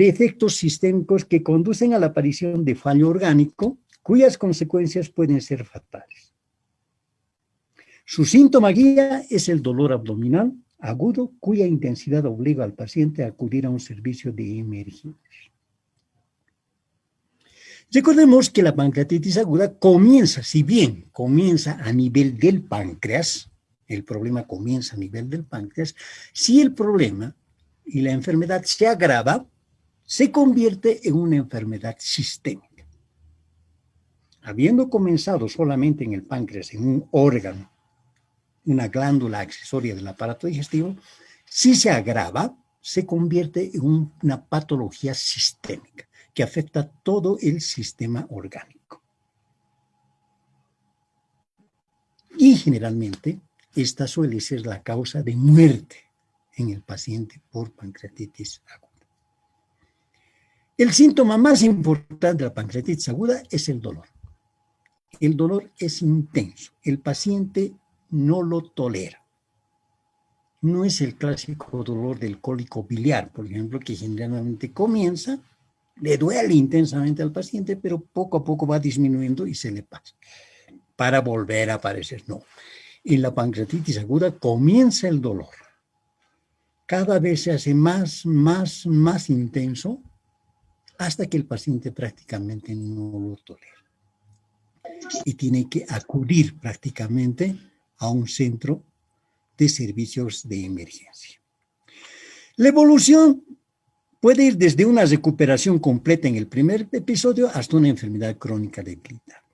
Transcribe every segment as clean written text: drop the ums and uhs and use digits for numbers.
efectos sistémicos que conducen a la aparición de fallo orgánico, cuyas consecuencias pueden ser fatales. Su síntoma guía es el dolor abdominal agudo, cuya intensidad obliga al paciente a acudir a un servicio de emergencia. Recordemos que la pancreatitis aguda comienza, si bien comienza a nivel del páncreas, el problema comienza a nivel del páncreas, si el problema y la enfermedad se agrava, se convierte en una enfermedad sistémica. Habiendo comenzado solamente en el páncreas, en un órgano, una glándula accesoria del aparato digestivo, si se agrava, se convierte en una patología sistémica que afecta todo el sistema orgánico. Y generalmente, esta suele ser la causa de muerte en el paciente por pancreatitis aguda. El síntoma más importante de la pancreatitis aguda es el dolor. El dolor es intenso. El paciente no lo tolera. No es el clásico dolor del cólico biliar, por ejemplo, que generalmente comienza, le duele intensamente al paciente, pero poco a poco va disminuyendo y se le pasa, para volver a aparecer. No. En la pancreatitis aguda comienza el dolor. Cada vez se hace más intenso, hasta que el paciente prácticamente no lo tolera. Y tiene que acudir prácticamente a un centro de servicios de emergencia. La evolución puede ir desde una recuperación completa en el primer episodio hasta una enfermedad crónica debilitante.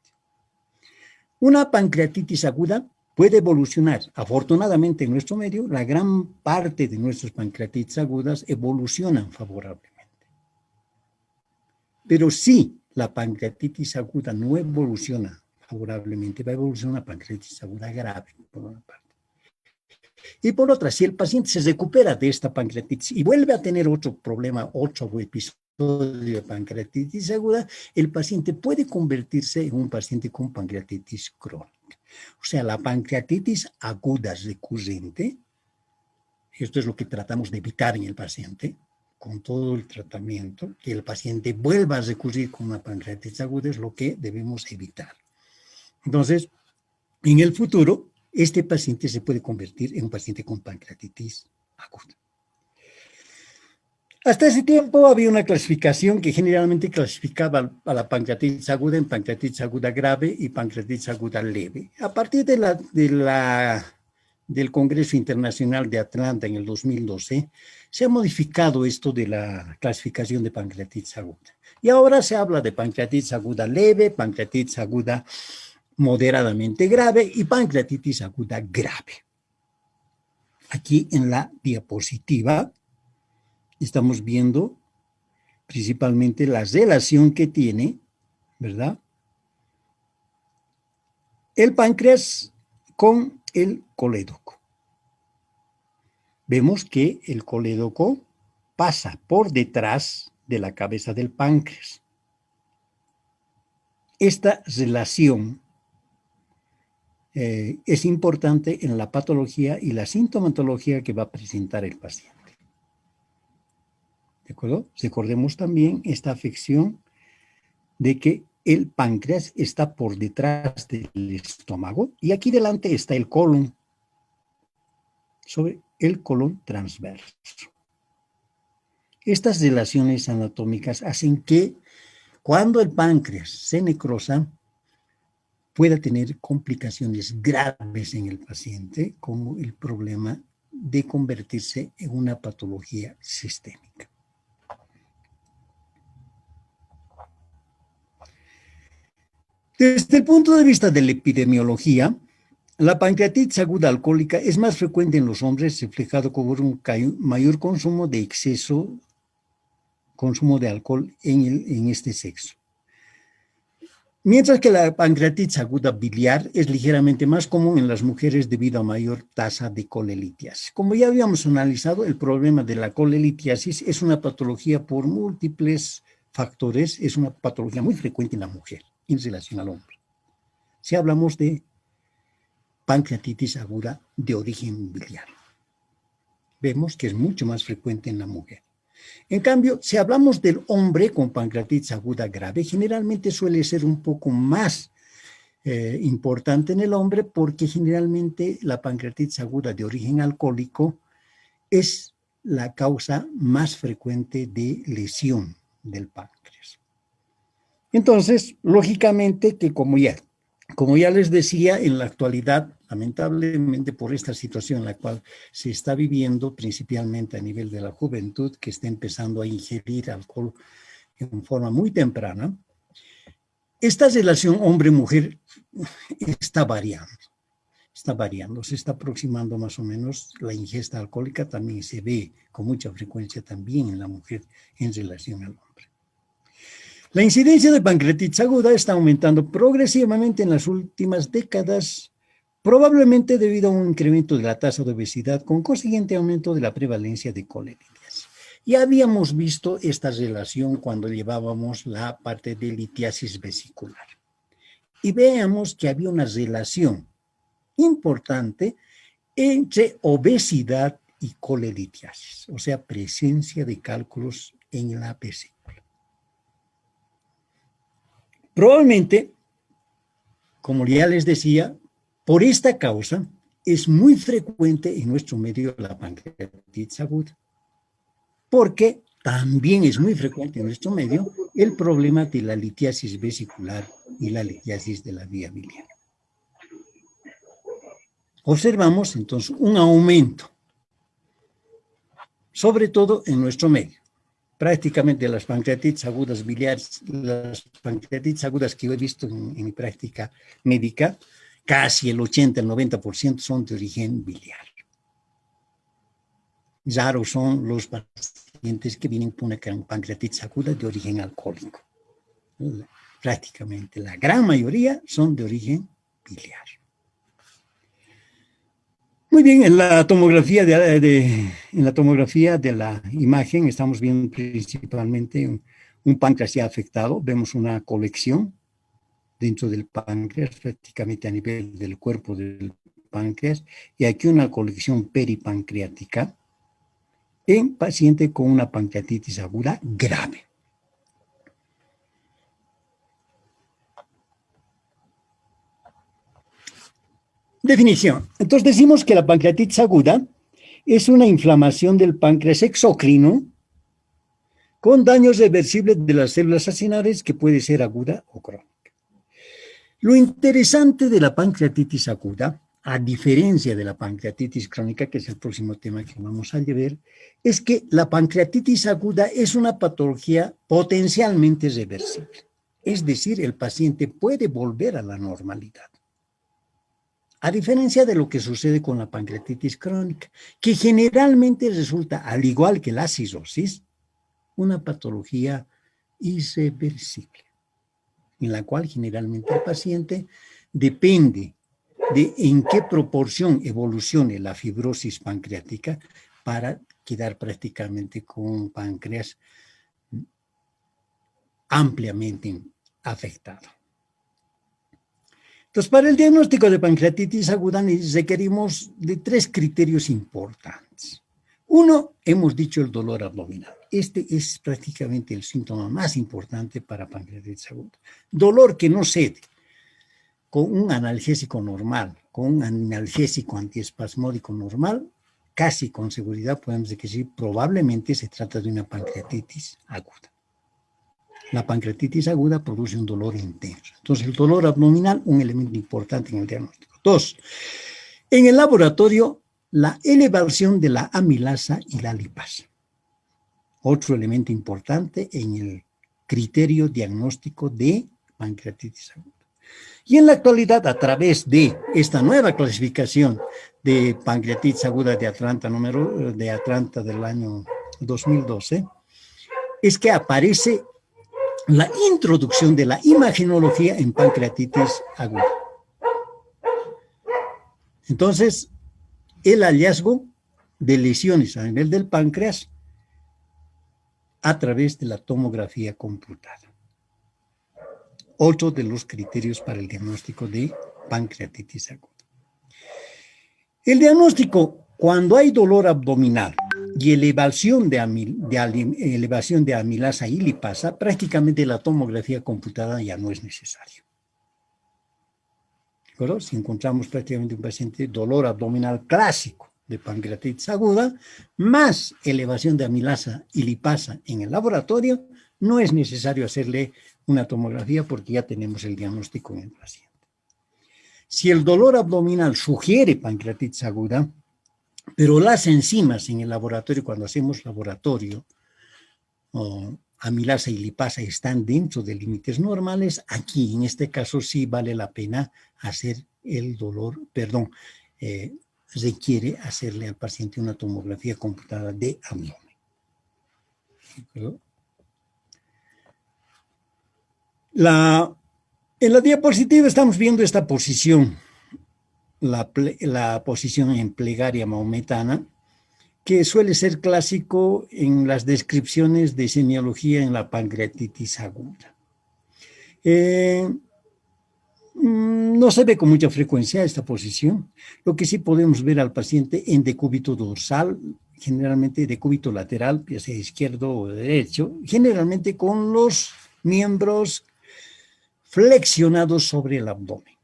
Una pancreatitis aguda puede evolucionar. Afortunadamente en nuestro medio, la gran parte de nuestras pancreatitis agudas evolucionan favorablemente. Pero si la pancreatitis aguda no evoluciona favorablemente, va a evolucionar una pancreatitis aguda grave, por una parte. Y por otra, si el paciente se recupera de esta pancreatitis y vuelve a tener otro problema, otro episodio de pancreatitis aguda, el paciente puede convertirse en un paciente con pancreatitis crónica. O sea, la pancreatitis aguda recurrente, esto es lo que tratamos de evitar en el paciente, con todo el tratamiento, que el paciente vuelva a recurrir con una pancreatitis aguda es lo que debemos evitar. Entonces, en el futuro, este paciente se puede convertir en un paciente con pancreatitis aguda. Hasta ese tiempo había una clasificación que generalmente clasificaba a la pancreatitis aguda en pancreatitis aguda grave y pancreatitis aguda leve. A partir del Congreso Internacional de Atlanta en el 2012, se ha modificado esto de la clasificación de pancreatitis aguda. Y ahora se habla de pancreatitis aguda leve, pancreatitis aguda moderadamente grave y pancreatitis aguda grave. Aquí en la diapositiva estamos viendo principalmente la relación que tiene, ¿verdad?, el páncreas con el colédoco. Vemos que el colédoco pasa por detrás de la cabeza del páncreas. Esta relación es importante en la patología y la sintomatología que va a presentar el paciente. ¿De acuerdo? Recordemos también esta afección de que el páncreas está por detrás del estómago y aquí delante está el colon, sobre el colon transverso. Estas relaciones anatómicas hacen que cuando el páncreas se necrosa, pueda tener complicaciones graves en el paciente, como el problema de convertirse en una patología sistémica. Desde el punto de vista de la epidemiología, la pancreatitis aguda alcohólica es más frecuente en los hombres, reflejado por un mayor consumo de alcohol en este sexo. Mientras que la pancreatitis aguda biliar es ligeramente más común en las mujeres debido a mayor tasa de colelitiasis. Como ya habíamos analizado, el problema de la colelitiasis es una patología por múltiples factores, es una patología muy frecuente en la mujer en relación al hombre. Si hablamos de pancreatitis aguda de origen biliar, vemos que es mucho más frecuente en la mujer. En cambio, si hablamos del hombre con pancreatitis aguda grave, generalmente suele ser un poco más importante en el hombre porque generalmente la pancreatitis aguda de origen alcohólico es la causa más frecuente de lesión del páncreas. Entonces, lógicamente que como ya les decía, en la actualidad, lamentablemente por esta situación en la cual se está viviendo, principalmente a nivel de la juventud, que está empezando a ingerir alcohol en forma muy temprana, esta relación hombre-mujer está variando, se está aproximando más o menos. La ingesta alcohólica también se ve con mucha frecuencia también en la mujer en relación al hombre. La incidencia de pancreatitis aguda está aumentando progresivamente en las últimas décadas, probablemente debido a un incremento de la tasa de obesidad con consiguiente aumento de la prevalencia de colelitias. Ya habíamos visto esta relación cuando llevábamos la parte de litiasis vesicular. Y veamos que había una relación importante entre obesidad y colelitiasis, o sea, presencia de cálculos en la vesícula. Probablemente, como ya les decía, por esta causa es muy frecuente en nuestro medio la pancreatitis aguda, porque también es muy frecuente en nuestro medio el problema de la litiasis vesicular y la litiasis de la vía biliar. Observamos entonces un aumento, sobre todo en nuestro medio. Prácticamente las pancreatitis agudas biliares, las pancreatitis agudas que yo he visto en mi práctica médica, casi el 80, el 90% son de origen biliar. Raros son los pacientes que vienen con una pancreatitis aguda de origen alcohólico. Prácticamente la gran mayoría son de origen biliar. Muy bien, en la tomografía de la imagen estamos viendo principalmente un páncreas ya afectado. Vemos una colección dentro del páncreas, prácticamente a nivel del cuerpo del páncreas, y aquí una colección peripancreática en paciente con una pancreatitis aguda grave. Definición. Entonces decimos que la pancreatitis aguda es una inflamación del páncreas exocrino con daños reversibles de las células acinares que puede ser aguda o crónica. Lo interesante de la pancreatitis aguda, a diferencia de la pancreatitis crónica, que es el próximo tema que vamos a ver, es que la pancreatitis aguda es una patología potencialmente reversible. Es decir, el paciente puede volver a la normalidad. A diferencia de lo que sucede con la pancreatitis crónica, que generalmente resulta, al igual que la cirrosis, una patología irreversible, en la cual generalmente el paciente depende de en qué proporción evolucione la fibrosis pancreática para quedar prácticamente con un páncreas ampliamente afectado. Entonces, para el diagnóstico de pancreatitis aguda requerimos de 3 criterios importantes. Uno, hemos dicho el dolor abdominal. Este es prácticamente el síntoma más importante para pancreatitis aguda. Dolor que no cede con un analgésico normal, con un analgésico antiespasmódico normal, casi con seguridad podemos decir probablemente se trata de una pancreatitis aguda. La pancreatitis aguda produce un dolor intenso. Entonces, el dolor abdominal, un elemento importante en el diagnóstico. 2, en el laboratorio, la elevación de la amilasa y la lipasa. Otro elemento importante en el criterio diagnóstico de pancreatitis aguda. Y en la actualidad, a través de esta nueva clasificación de pancreatitis aguda de Atlanta, de Atlanta del año 2012, es que aparece la introducción de la imagenología en pancreatitis aguda. Entonces, el hallazgo de lesiones a nivel del páncreas a través de la tomografía computada. Otro de los criterios para el diagnóstico de pancreatitis aguda. El diagnóstico, cuando hay dolor abdominal y elevación de amilasa y lipasa, prácticamente la tomografía computada ya no es necesaria. ¿De acuerdo? Si encontramos prácticamente un paciente dolor abdominal clásico de pancreatitis aguda, más elevación de amilasa y lipasa en el laboratorio, no es necesario hacerle una tomografía porque ya tenemos el diagnóstico en el paciente. Si el dolor abdominal sugiere pancreatitis aguda, pero las enzimas en el laboratorio, cuando hacemos laboratorio, amilasa y lipasa están dentro de límites normales, aquí en este caso sí vale la pena hacer requiere hacerle al paciente una tomografía computada de abdomen. En la diapositiva estamos viendo esta posición, la posición en plegaria maometana, que suele ser clásico en las descripciones de semiología en la pancreatitis aguda. No se ve con mucha frecuencia esta posición. Lo que sí podemos ver al paciente en decúbito dorsal, generalmente decúbito lateral, ya sea izquierdo o derecho, generalmente con los miembros flexionados sobre el abdomen.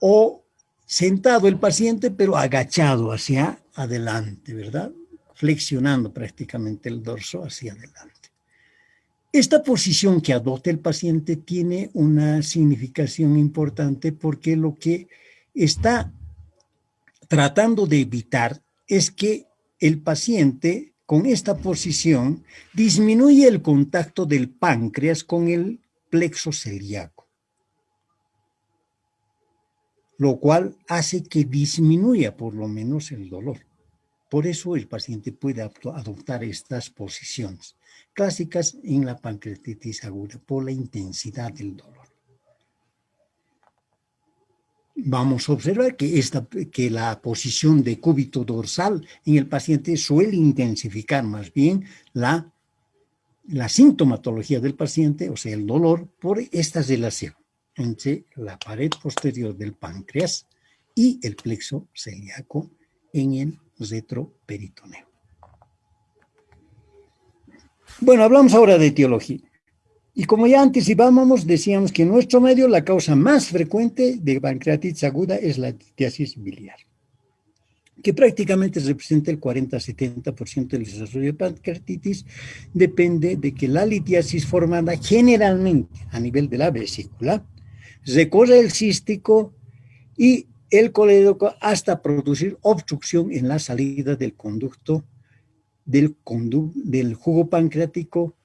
O sentado el paciente, pero agachado hacia adelante, ¿verdad? Flexionando prácticamente el dorso hacia adelante. Esta posición que adopta el paciente tiene una significación importante porque lo que está tratando de evitar es que el paciente con esta posición disminuye el contacto del páncreas con el plexo celíaco, lo cual hace que disminuya por lo menos el dolor. Por eso el paciente puede adoptar estas posiciones clásicas en la pancreatitis aguda por la intensidad del dolor. Vamos a observar que la posición de cúbito dorsal en el paciente suele intensificar más bien la sintomatología del paciente, o sea, el dolor, por esta relación entre la pared posterior del páncreas y el plexo celíaco en el retroperitoneo. Bueno, hablamos ahora de etiología. Y como ya anticipábamos, decíamos que en nuestro medio la causa más frecuente de pancreatitis aguda es la litiasis biliar, que prácticamente representa el 40-70% del desarrollo de pancreatitis. Depende de que la litiasis formada generalmente a nivel de la vesícula recorre el cístico y el colédoco hasta producir obstrucción en la salida del conducto del jugo pancreático,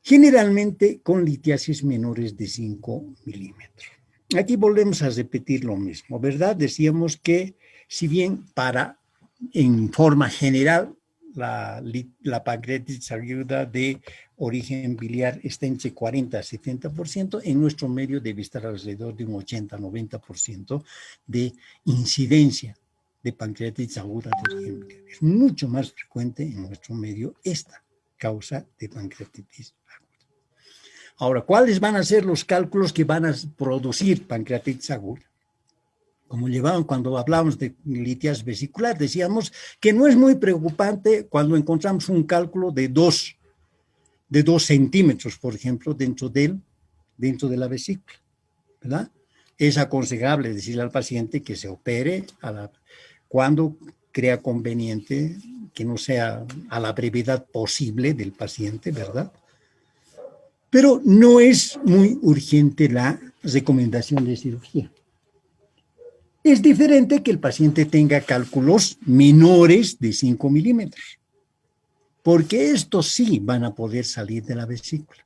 generalmente con litiasis menores de 5 milímetros. Aquí volvemos a repetir lo mismo, ¿verdad? Decíamos que si bien en forma general la pancreatitis aguda de origen biliar está entre 40 a 70%, en nuestro medio debe estar alrededor de un 80-90% de incidencia de pancreatitis aguda de origen biliar. Es mucho más frecuente en nuestro medio esta causa de pancreatitis aguda. Ahora, ¿cuáles van a ser los cálculos que van a producir pancreatitis aguda? Como cuando hablábamos de litiasis vesicular, decíamos que no es muy preocupante cuando encontramos un cálculo de 2 centímetros, por ejemplo, dentro de la vesícula, ¿verdad? Es aconsejable decirle al paciente que se opere cuando crea conveniente, que no sea a la brevedad posible del paciente, ¿verdad? Pero no es muy urgente la recomendación de cirugía. Es diferente que el paciente tenga cálculos menores de 5 milímetros, porque estos sí van a poder salir de la vesícula,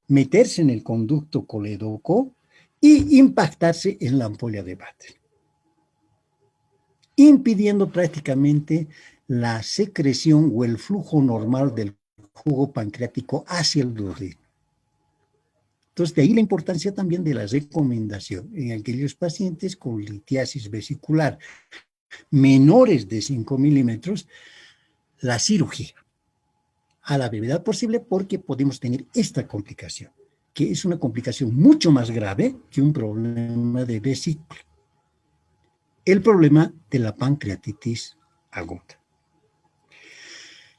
meterse en el conducto colédoco y impactarse en la ampolla de Vatel, impidiendo prácticamente la secreción o el flujo normal del jugo pancreático hacia el duodeno. Entonces, de ahí la importancia también de la recomendación en aquellos pacientes con litiasis vesicular menores de 5 milímetros, la cirugía a la brevedad posible, porque podemos tener esta complicación, que es una complicación mucho más grave que un problema de vesícula. El problema de la pancreatitis aguda.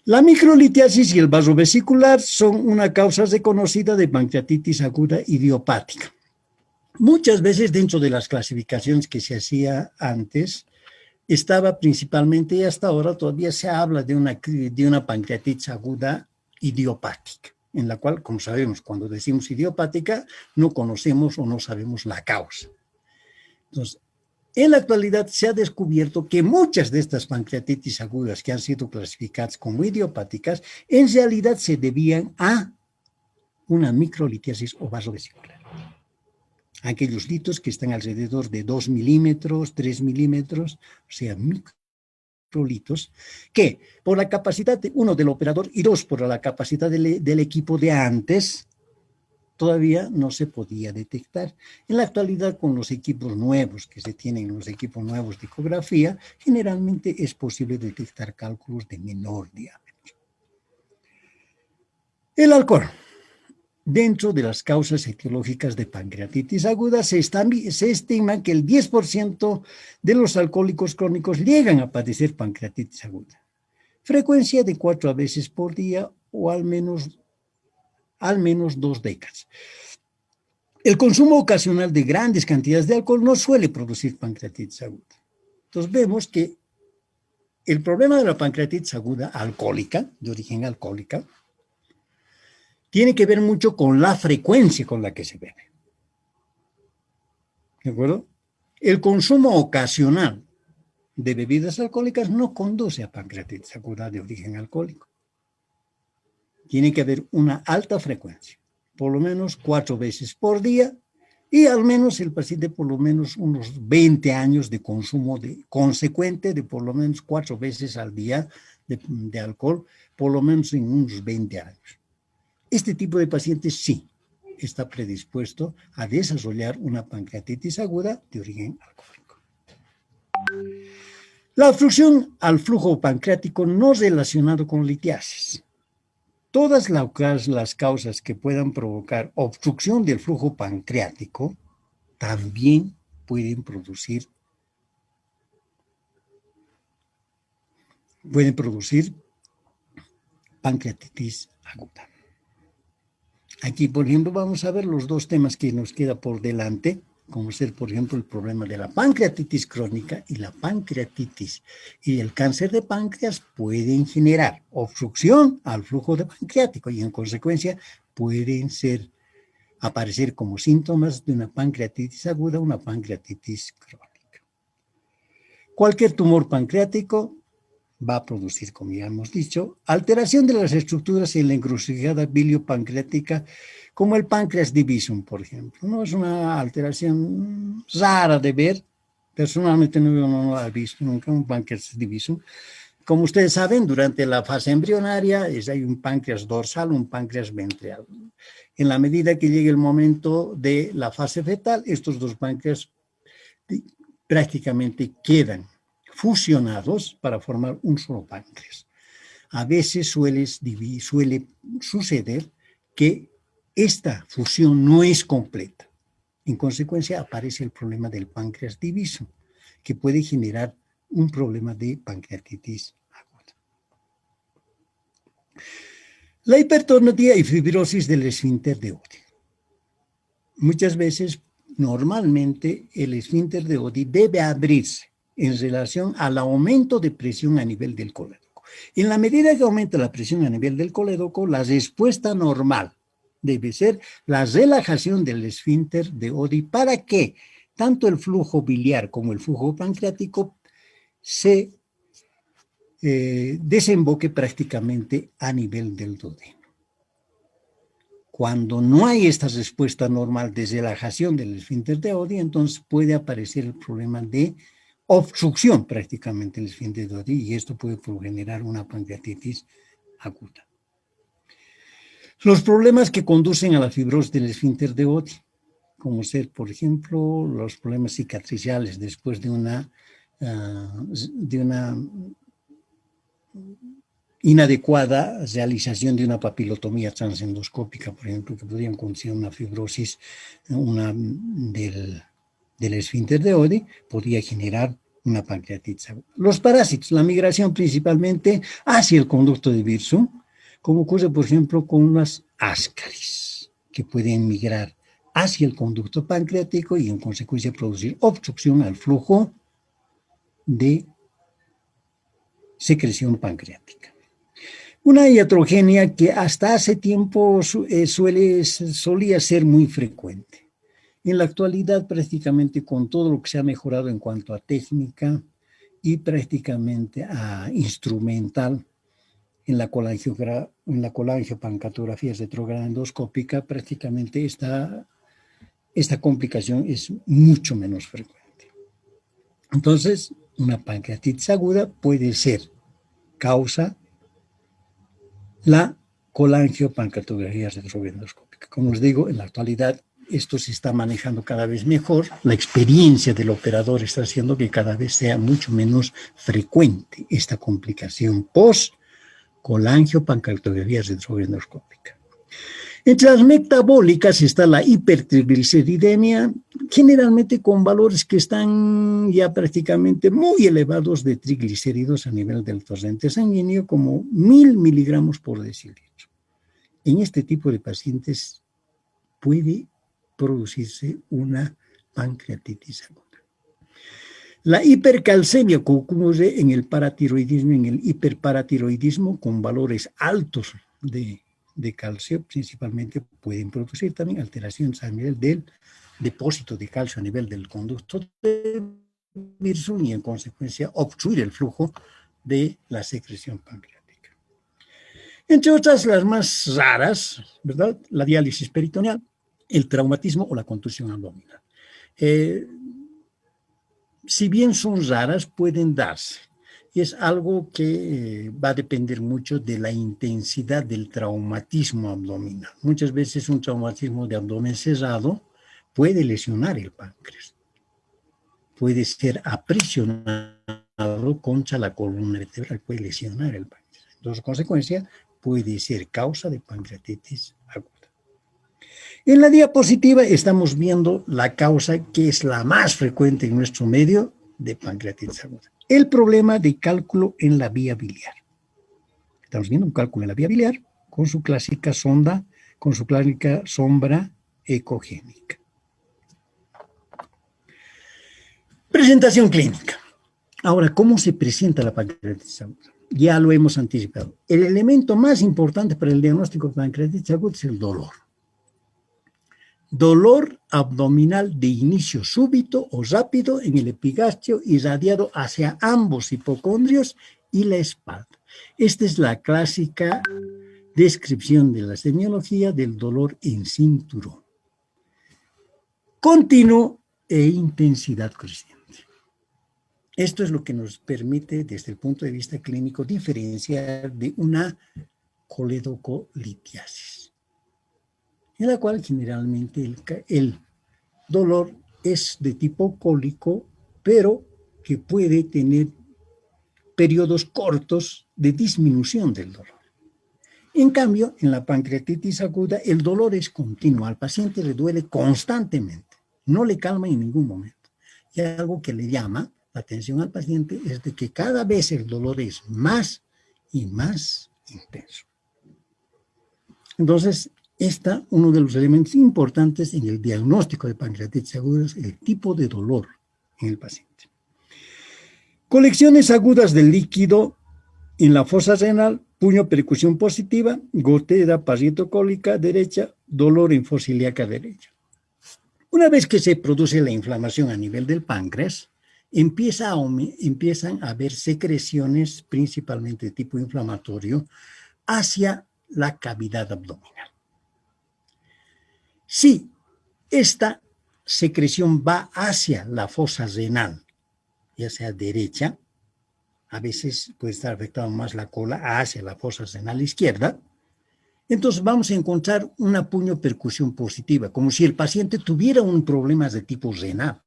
La microlitiasis y el vaso vesicular son una causa reconocida de pancreatitis aguda idiopática. Muchas veces dentro de las clasificaciones que se hacía antes, estaba principalmente, y hasta ahora todavía se habla de una pancreatitis aguda idiopática, en la cual, como sabemos, cuando decimos idiopática, no conocemos o no sabemos la causa. Entonces, en la actualidad se ha descubierto que muchas de estas pancreatitis agudas que han sido clasificadas como idiopáticas, en realidad se debían a una microlitiasis o vasovesicular. Aquellos litos que están alrededor de 2 milímetros, 3 milímetros, o sea, microlitos, que por la capacidad, uno, del operador y dos, por la capacidad del equipo de antes, todavía no se podía detectar. En la actualidad, con los equipos nuevos que se tienen, los equipos nuevos de ecografía, generalmente es posible detectar cálculos de menor diámetro. El alcohol. Dentro de las causas etiológicas de pancreatitis aguda, se estima que el 10% de los alcohólicos crónicos llegan a padecer pancreatitis aguda. Frecuencia de 4 veces por día o al menos 2 décadas. El consumo ocasional de grandes cantidades de alcohol no suele producir pancreatitis aguda. Entonces vemos que el problema de la pancreatitis aguda alcohólica, de origen alcohólica, tiene que ver mucho con la frecuencia con la que se bebe. ¿De acuerdo? El consumo ocasional de bebidas alcohólicas no conduce a pancreatitis aguda de origen alcohólico. Tiene que haber una alta frecuencia, por lo menos 4 veces por día, y al menos el paciente por lo menos unos 20 años de consumo consecuente de por lo menos 4 veces al día de alcohol, por lo menos en unos 20 años. Este tipo de pacientes sí está predispuesto a desarrollar una pancreatitis aguda de origen alcohólico. La obstrucción al flujo pancreático no relacionado con litiasis. Todas las causas que puedan provocar obstrucción del flujo pancreático también pueden producir pancreatitis aguda. Aquí, por ejemplo, vamos a ver los dos temas que nos queda por delante, como ser, por ejemplo, el problema de la pancreatitis crónica y la pancreatitis. Y el cáncer de páncreas pueden generar obstrucción al flujo de pancreático y, en consecuencia, pueden aparecer como síntomas de una pancreatitis aguda o una pancreatitis crónica. Cualquier tumor pancreático va a producir, como ya hemos dicho, alteración de las estructuras en la encrucijada biliopancreática, como el páncreas divisum, por ejemplo. No es una alteración rara de ver. Personalmente no la he visto nunca, un páncreas divisum. Como ustedes saben, durante la fase embrionaria hay un páncreas dorsal, un páncreas ventral. En la medida que llegue el momento de la fase fetal, estos dos páncreas prácticamente quedan fusionados para formar un solo páncreas. A veces suele suceder que esta fusión no es completa. En consecuencia, aparece el problema del páncreas diviso, que puede generar un problema de pancreatitis aguda. La hipertonía y fibrosis del esfínter de Oddi. Muchas veces, normalmente, el esfínter de Oddi debe abrirse en relación al aumento de presión a nivel del colédoco. En la medida que aumenta la presión a nivel del colédoco, la respuesta normal debe ser la relajación del esfínter de Oddi para que tanto el flujo biliar como el flujo pancreático se desemboque prácticamente a nivel del duodeno. Cuando no hay esta respuesta normal de relajación del esfínter de Oddi, entonces puede aparecer el problema de obstrucción prácticamente del esfínter de Oddi, y esto puede generar una pancreatitis aguda. Los problemas que conducen a la fibrosis del esfínter de Oddi, como ser, por ejemplo, los problemas cicatriciales después de una inadecuada realización de una papilotomía transendoscópica, por ejemplo, que podrían conducir a una fibrosis del esfínter de Oddi, podría generar una pancreatitis aguda. Los parásitos, la migración principalmente hacia el conducto de Wirsung, como ocurre, por ejemplo, con las ascaris, que pueden migrar hacia el conducto pancreático y en consecuencia producir obstrucción al flujo de secreción pancreática. Una iatrogenia que hasta hace tiempo solía ser muy frecuente. En la actualidad, prácticamente con todo lo que se ha mejorado en cuanto a técnica y prácticamente a instrumental en la colangiopancreatografía retrograda endoscópica, prácticamente esta complicación es mucho menos frecuente. Entonces, una pancreatitis aguda puede ser causa la colangiopancreatografía retroendoscópica. Como os digo, en la actualidad esto se está manejando cada vez mejor. La experiencia del operador está haciendo que cada vez sea mucho menos frecuente esta complicación post-colangiopancreatografía retroendoscópica. Entre las metabólicas está la hipertrigliceridemia, generalmente con valores que están ya prácticamente muy elevados de triglicéridos a nivel del torrente sanguíneo, como 1000 miligramos por decilitro. En este tipo de pacientes puede producirse una pancreatitis aguda. La hipercalcemia que ocurre en el paratiroidismo, en el hiperparatiroidismo, con valores altos de calcio, principalmente pueden producir también alteraciones a nivel del depósito de calcio a nivel del conducto de Wirsung y en consecuencia obstruir el flujo de la secreción pancreática. Entre otras, las más raras, ¿verdad? La diálisis peritoneal, el traumatismo o la contusión abdominal. Si bien son raras, pueden darse. Es algo que va a depender mucho de la intensidad del traumatismo abdominal. Muchas veces un traumatismo de abdomen cerrado puede lesionar el páncreas. Puede ser aprisionado contra la columna vertebral, puede lesionar el páncreas. Entonces, consecuencia, puede ser causa de pancreatitis aguda. En la diapositiva estamos viendo la causa que es la más frecuente en nuestro medio de pancreatitis aguda. El problema de cálculo en la vía biliar. Estamos viendo un cálculo en la vía biliar con su clásica sonda, con su clásica sombra ecogénica. Presentación clínica. Ahora, ¿cómo se presenta la pancreatitis aguda? Ya lo hemos anticipado. El elemento más importante para el diagnóstico de pancreatitis aguda es el dolor. Dolor abdominal de inicio súbito o rápido en el epigastrio irradiado hacia ambos hipocondrios y la espalda. Esta es la clásica descripción de la semiología del dolor en cinturón. Continuo e intensidad creciente. Esto es lo que nos permite, desde el punto de vista clínico, diferenciar de una coledocolitiasis, en la cual generalmente el dolor es de tipo cólico, pero que puede tener periodos cortos de disminución del dolor. En cambio, en la pancreatitis aguda, el dolor es continuo. Al paciente le duele constantemente, no le calma en ningún momento. Y algo que le llama la atención al paciente es de que cada vez el dolor es más y más intenso. Entonces, uno de los elementos importantes en el diagnóstico de pancreatitis aguda es el tipo de dolor en el paciente. Colecciones agudas del líquido en la fosa renal, puño percusión positiva, gotera parietocólica derecha, dolor en fosa ilíaca derecha. Una vez que se produce la inflamación a nivel del páncreas, empiezan a haber secreciones, principalmente de tipo inflamatorio, hacia la cavidad abdominal. Si esta secreción va hacia la fosa renal, ya sea derecha, a veces puede estar afectado más la cola hacia la fosa renal izquierda, entonces vamos a encontrar una puño percusión positiva, como si el paciente tuviera un problema de tipo renal,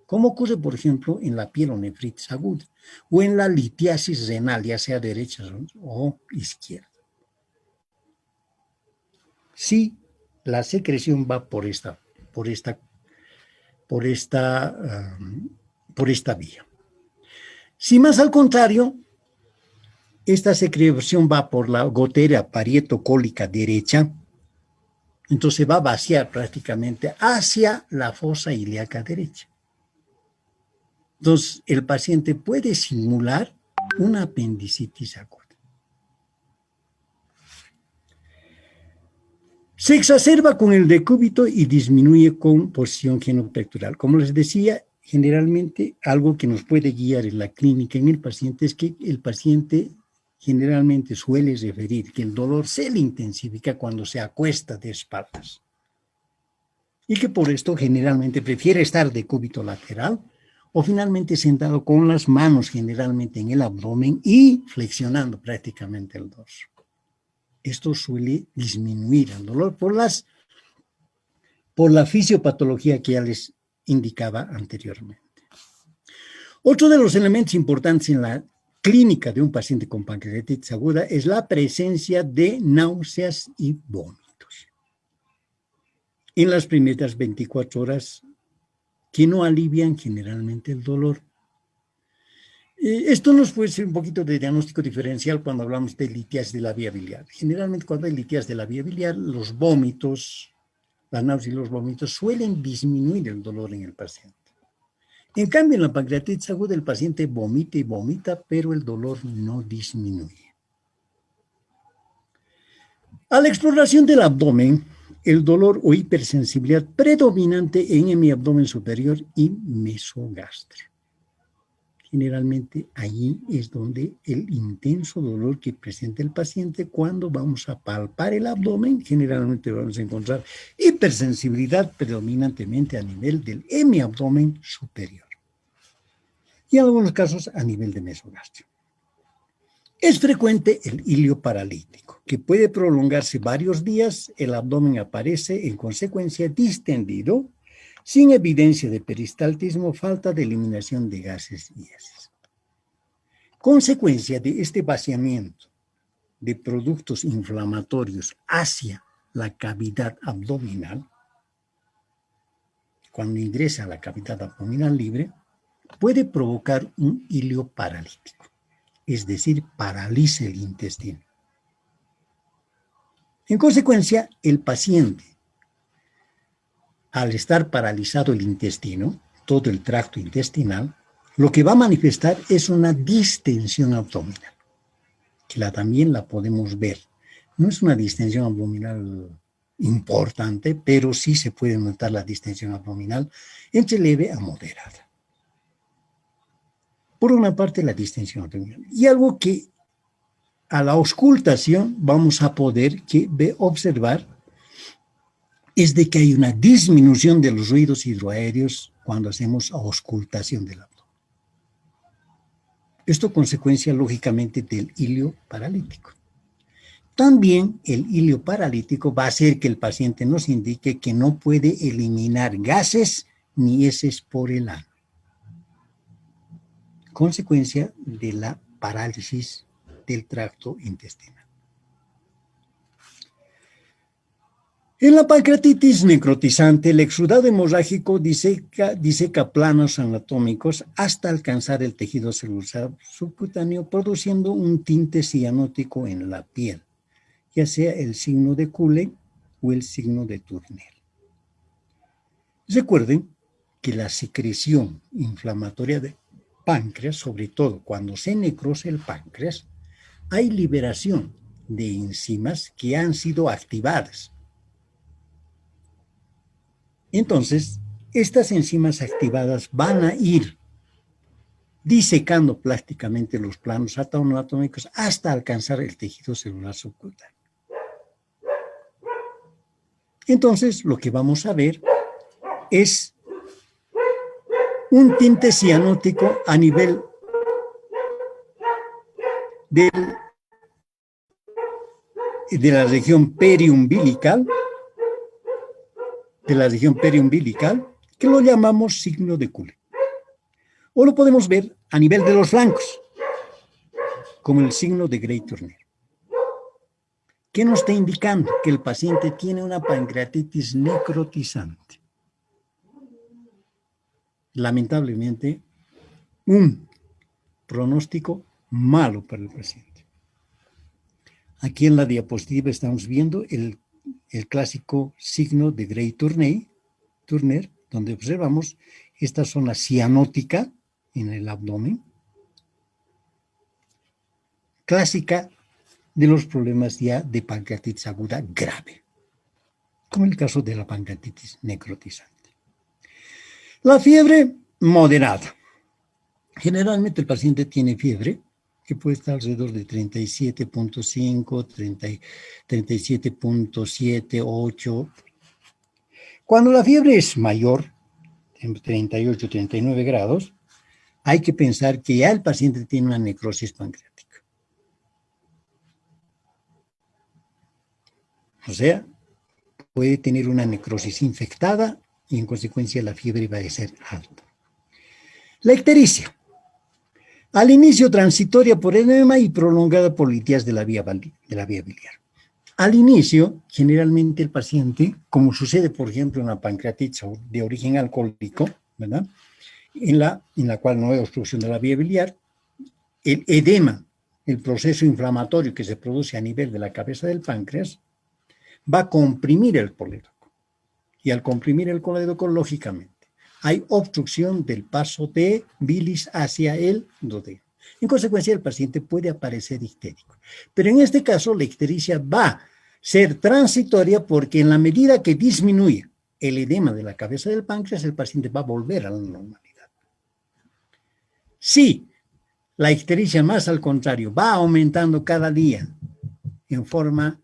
como ocurre, por ejemplo, en la pielonefritis aguda o en la litiasis renal, ya sea derecha o izquierda. Si la secreción va por esta vía. Si más al contrario, esta secreción va por la gotera parietocólica derecha, entonces va a vaciar prácticamente hacia la fosa ilíaca derecha. Entonces, el paciente puede simular una apendicitis aguda. Se exacerba con el decúbito y disminuye con posición genopectoral. Como les decía, generalmente algo que nos puede guiar en la clínica en el paciente es que el paciente generalmente suele referir que el dolor se le intensifica cuando se acuesta de espaldas y que por esto generalmente prefiere estar de cúbito lateral o finalmente sentado con las manos generalmente en el abdomen y flexionando prácticamente el dorso. Esto suele disminuir el dolor por la fisiopatología que ya les indicaba anteriormente. Otro de los elementos importantes en la clínica de un paciente con pancreatitis aguda es la presencia de náuseas y vómitos en las primeras 24 horas que no alivian generalmente el dolor. Esto nos puede ser un poquito de diagnóstico diferencial cuando hablamos de litiasis de la vía biliar. Generalmente cuando hay litiasis de la vía biliar, los vómitos, la náusea y los vómitos suelen disminuir el dolor en el paciente. En cambio, en la pancreatitis aguda el paciente vomita y vomita, pero el dolor no disminuye. A la exploración del abdomen, el dolor o hipersensibilidad predominante en mi abdomen superior y mesogastro. Generalmente allí es donde el intenso dolor que presenta el paciente cuando vamos a palpar el abdomen, generalmente vamos a encontrar hipersensibilidad predominantemente a nivel del hemiabdomen superior y en algunos casos a nivel de mesogastrio. Es frecuente el hilio paralítico, que puede prolongarse varios días. El abdomen aparece en consecuencia distendido, sin evidencia de peristaltismo, falta de eliminación de gases y heces. Consecuencia de este vaciamiento de productos inflamatorios hacia la cavidad abdominal, cuando ingresa a la cavidad abdominal libre, puede provocar un hilio paralítico, es decir, paraliza el intestino. En consecuencia, el paciente, al estar paralizado el intestino, todo el tracto intestinal, lo que va a manifestar es una distensión abdominal, que también la podemos ver. No es una distensión abdominal importante, pero sí se puede notar la distensión abdominal entre leve a moderada. Por una parte, la distensión abdominal. Y algo que a la auscultación vamos a poder observar es de que hay una disminución de los ruidos hidroaéreos cuando hacemos auscultación del abdomen. Esto consecuencia, lógicamente, del hilio paralítico. También el hilio paralítico va a hacer que el paciente nos indique que no puede eliminar gases ni heces por el ano. Consecuencia de la parálisis del tracto intestinal. En la pancreatitis necrotizante, el exudado hemorrágico diseca planos anatómicos hasta alcanzar el tejido celular subcutáneo, produciendo un tinte cianótico en la piel, ya sea el signo de Cooley o el signo de Turner. Recuerden que la secreción inflamatoria de páncreas, sobre todo cuando se necrosa el páncreas, hay liberación de enzimas que han sido activadas. Entonces, estas enzimas activadas van a ir disecando plásticamente los planos anatómicos hasta alcanzar el tejido celular subcutáneo. Entonces, lo que vamos a ver es un tinte cianótico a nivel de la región periumbilical, que lo llamamos signo de Cooley. O lo podemos ver a nivel de los flancos, como el signo de Gray-Turner. ¿Qué nos está indicando? Que el paciente tiene una pancreatitis necrotizante. Lamentablemente, un pronóstico malo para el paciente. Aquí en la diapositiva estamos viendo el clásico signo de Gray-Turner, donde observamos esta zona cianótica en el abdomen, clásica de los problemas ya de pancreatitis aguda grave, como el caso de la pancreatitis necrotizante. La fiebre moderada. Generalmente el paciente tiene fiebre que puede estar alrededor de 37.5, 37.7, 8. Cuando la fiebre es mayor, en 38, 39 grados, hay que pensar que ya el paciente tiene una necrosis pancreática. O sea, puede tener una necrosis infectada y en consecuencia la fiebre va a ser alta. La ictericia. Al inicio transitoria por edema y prolongada por litias de la vía biliar. Al inicio, generalmente el paciente, como sucede por ejemplo en la pancreatitis de origen alcohólico, ¿verdad?, en la cual no hay obstrucción de la vía biliar, el edema, el proceso inflamatorio que se produce a nivel de la cabeza del páncreas, va a comprimir el colédoco. Y al comprimir el colédoco, lógicamente, hay obstrucción del paso de bilis hacia el duodeno. En consecuencia, el paciente puede aparecer ictérico. Pero en este caso, la ictericia va a ser transitoria porque en la medida que disminuye el edema de la cabeza del páncreas, el paciente va a volver a la normalidad. Si la ictericia, más al contrario, va aumentando cada día en forma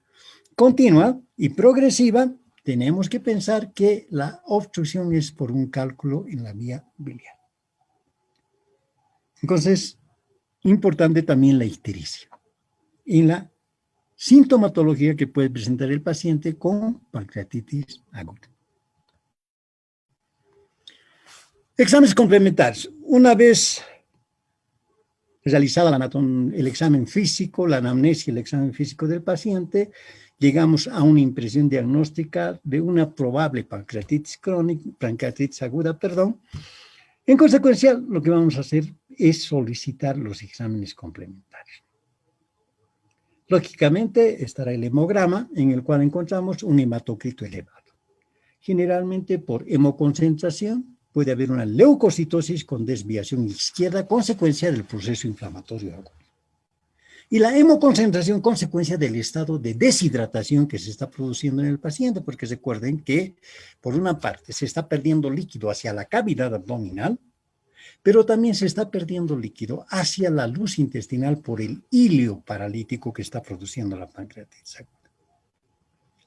continua y progresiva, tenemos que pensar que la obstrucción es por un cálculo en la vía biliar. Entonces, importante también la ictericia en la sintomatología que puede presentar el paciente con pancreatitis aguda. Exámenes complementarios. Una vez realizada el examen físico, la anamnesia y el examen físico del paciente, llegamos a una impresión diagnóstica de una probable pancreatitis aguda. En consecuencia, lo que vamos a hacer es solicitar los exámenes complementarios. Lógicamente, estará el hemograma, en el cual encontramos un hematocrito elevado. Generalmente, por hemoconcentración, puede haber una leucocitosis con desviación izquierda, consecuencia del proceso inflamatorio agudo. Y la hemoconcentración, consecuencia del estado de deshidratación que se está produciendo en el paciente, porque recuerden que, por una parte, se está perdiendo líquido hacia la cavidad abdominal, pero también se está perdiendo líquido hacia la luz intestinal por el hilio paralítico que está produciendo la pancreatitis aguda.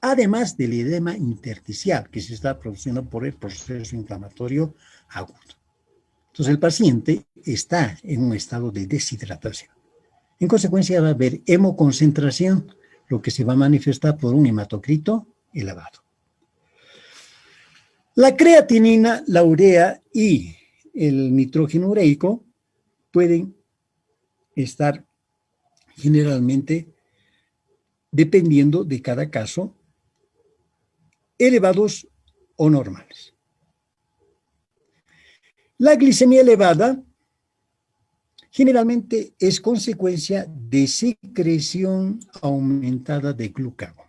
Además del edema intersticial que se está produciendo por el proceso inflamatorio agudo. Entonces el paciente está en un estado de deshidratación. En consecuencia va a haber hemoconcentración, lo que se va a manifestar por un hematocrito elevado. La creatinina, la urea y el nitrógeno ureico pueden estar generalmente, dependiendo de cada caso, elevados o normales. La glicemia elevada generalmente es consecuencia de secreción aumentada de glucagón,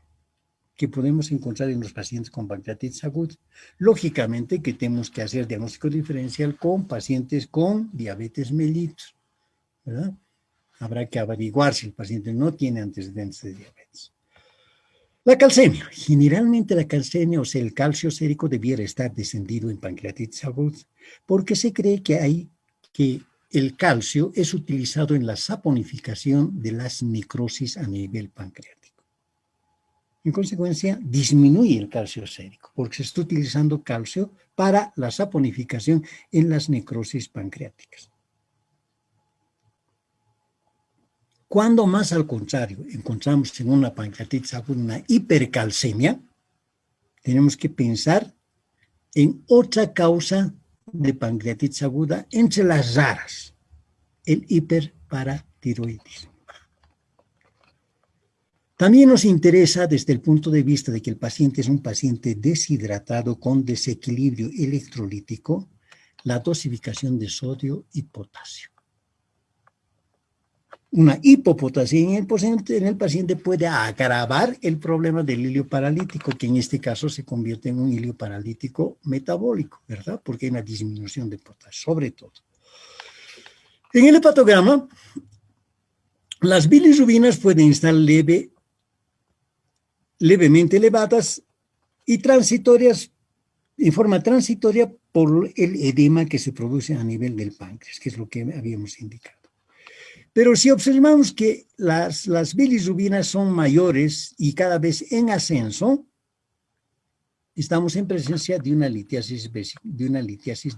que podemos encontrar en los pacientes con pancreatitis aguda. Lógicamente que tenemos que hacer diagnóstico diferencial con pacientes con diabetes mellitus, ¿verdad? Habrá que averiguar si el paciente no tiene antecedentes de diabetes. La calcemia. Generalmente la calcemia, o sea, el calcio sérico, debiera estar descendido en pancreatitis aguda, porque se cree que el calcio es utilizado en la saponificación de las necrosis a nivel pancreático. En consecuencia, disminuye el calcio sérico, porque se está utilizando calcio para la saponificación en las necrosis pancreáticas. Cuando más al contrario encontramos en una pancreatitis aguda una hipercalcemia, tenemos que pensar en otra causa de pancreatitis aguda entre las raras, el hiperparatiroidismo. También nos interesa desde el punto de vista de que el paciente es un paciente deshidratado con desequilibrio electrolítico, la dosificación de sodio y potasio. una hipopotasia en el paciente puede agravar el problema del hilio paralítico, que en este caso se convierte en un hilio paralítico metabólico, ¿verdad? Porque hay una disminución de potasio, sobre todo. En el hepatograma, las bilirrubinas pueden estar levemente elevadas y transitorias, en forma transitoria por el edema que se produce a nivel del páncreas, que es lo que habíamos indicado. Pero si observamos que las bilirrubinas son mayores y cada vez en ascenso, estamos en presencia de una litiasis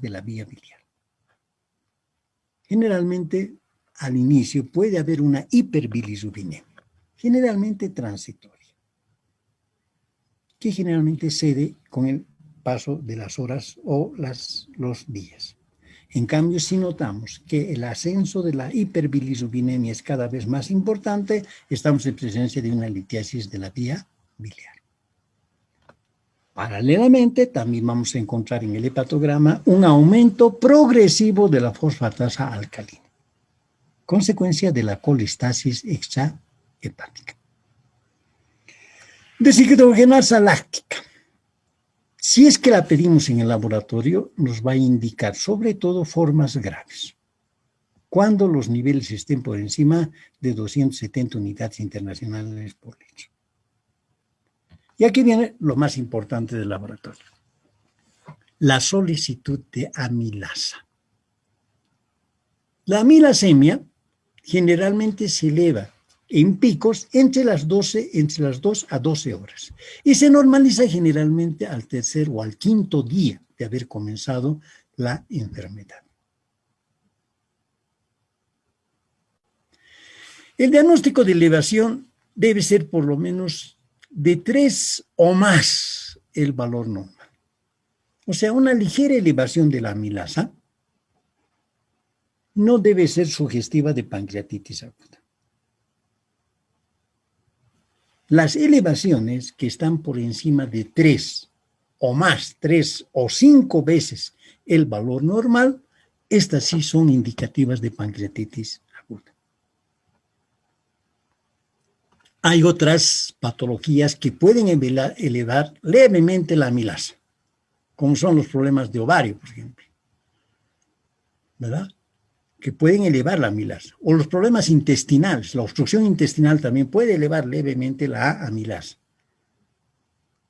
de la vía biliar. Generalmente, al inicio puede haber una hiperbilirrubinemia, generalmente transitoria, que generalmente cede con el paso de las horas o los días. En cambio, si notamos que el ascenso de la hiperbilirrubinemia es cada vez más importante, estamos en presencia de una litiasis de la vía biliar. Paralelamente, también vamos a encontrar en el hepatograma un aumento progresivo de la fosfatasa alcalina, consecuencia de la colestasis extrahepática. Deshidrogenasa láctica. Si es que la pedimos en el laboratorio, nos va a indicar sobre todo formas graves, cuando los niveles estén por encima de 270 unidades internacionales por litro. Y aquí viene lo más importante del laboratorio, la solicitud de amilasa. La amilasemia generalmente se eleva en picos entre las 2 a 12 horas y se normaliza generalmente al tercer o al quinto día de haber comenzado la enfermedad. El diagnóstico de elevación debe ser por lo menos de 3 o más el valor normal. O sea, una ligera elevación de la amilasa no debe ser sugestiva de pancreatitis aguda. Las elevaciones que están por encima de 3 o más, 3 o 5 veces el valor normal, estas sí son indicativas de pancreatitis aguda. Hay otras patologías que pueden elevar levemente la amilasa, como son los problemas de ovario, por ejemplo, ¿verdad? Que pueden elevar la amilasa. O los problemas intestinales, la obstrucción intestinal también puede elevar levemente la amilasa.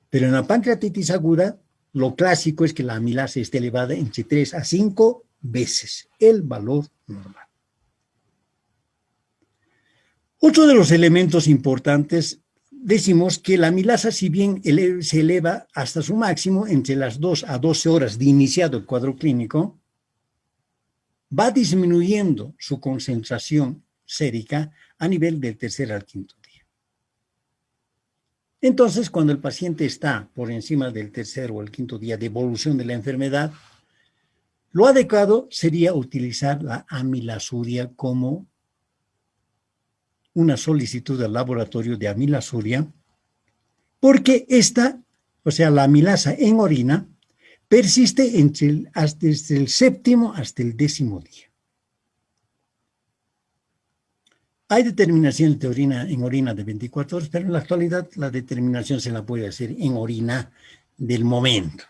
Pero en la pancreatitis aguda, lo clásico es que la amilasa esté elevada entre 3 a 5 veces el valor normal. Otro de los elementos importantes, decimos que la amilasa, si bien se eleva hasta su máximo entre las 2 a 12 horas de iniciado el cuadro clínico, va disminuyendo su concentración sérica a nivel del tercer al quinto día. Entonces, cuando el paciente está por encima del tercer o el quinto día de evolución de la enfermedad, lo adecuado sería utilizar la amilasuria como una solicitud al laboratorio de amilasuria, porque esta, o sea, la amilasa en orina, persiste desde el séptimo hasta el 10º día. Hay determinación de en orina de 24 horas, pero en la actualidad la determinación se la puede hacer en orina del momento.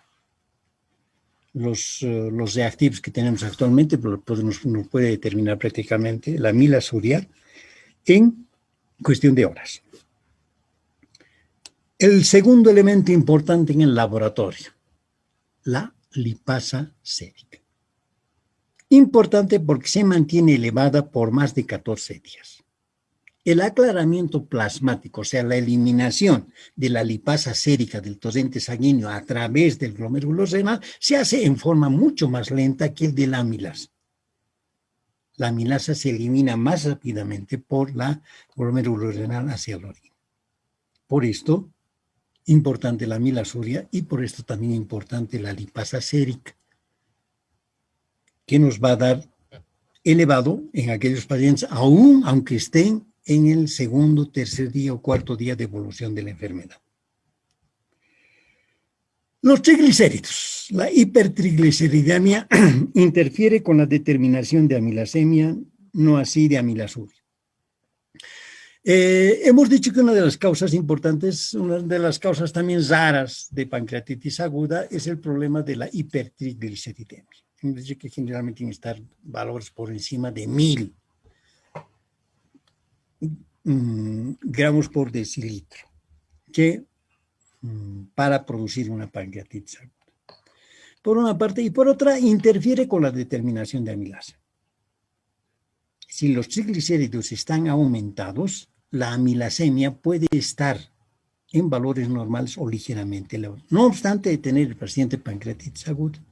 Los reactivos que tenemos actualmente nos puede determinar prácticamente la amilasuria en cuestión de horas. El segundo elemento importante en el laboratorio, la lipasa sérica. Importante porque se mantiene elevada por más de 14 días. El aclaramiento plasmático, o sea, la eliminación de la lipasa sérica del torrente sanguíneo a través del glomérulo renal, se hace en forma mucho más lenta que el de la amilasa. La amilasa se elimina más rápidamente por la glomérulo renal hacia la orina. Por esto, importante la amilasuria y por esto también importante la lipasa sérica, que nos va a dar elevado en aquellos pacientes, aún aunque estén en el segundo, tercer día o cuarto día de evolución de la enfermedad. Los triglicéridos. La hipertrigliceridemia interfiere con la determinación de amilasemia, no así de amilasuria. Hemos dicho que una de las causas importantes, una de las causas también raras de pancreatitis aguda es el problema de la hipertrigliceridemia. Hemos dicho que generalmente tienen que estar valores por encima de 1000 gramos por decilitro para producir una pancreatitis aguda. Por una parte, y por otra, interfiere con la determinación de amilasa. Si los triglicéridos están aumentados, la amilasemia puede estar en valores normales o ligeramente elevados, no obstante de tener el paciente pancreatitis aguda.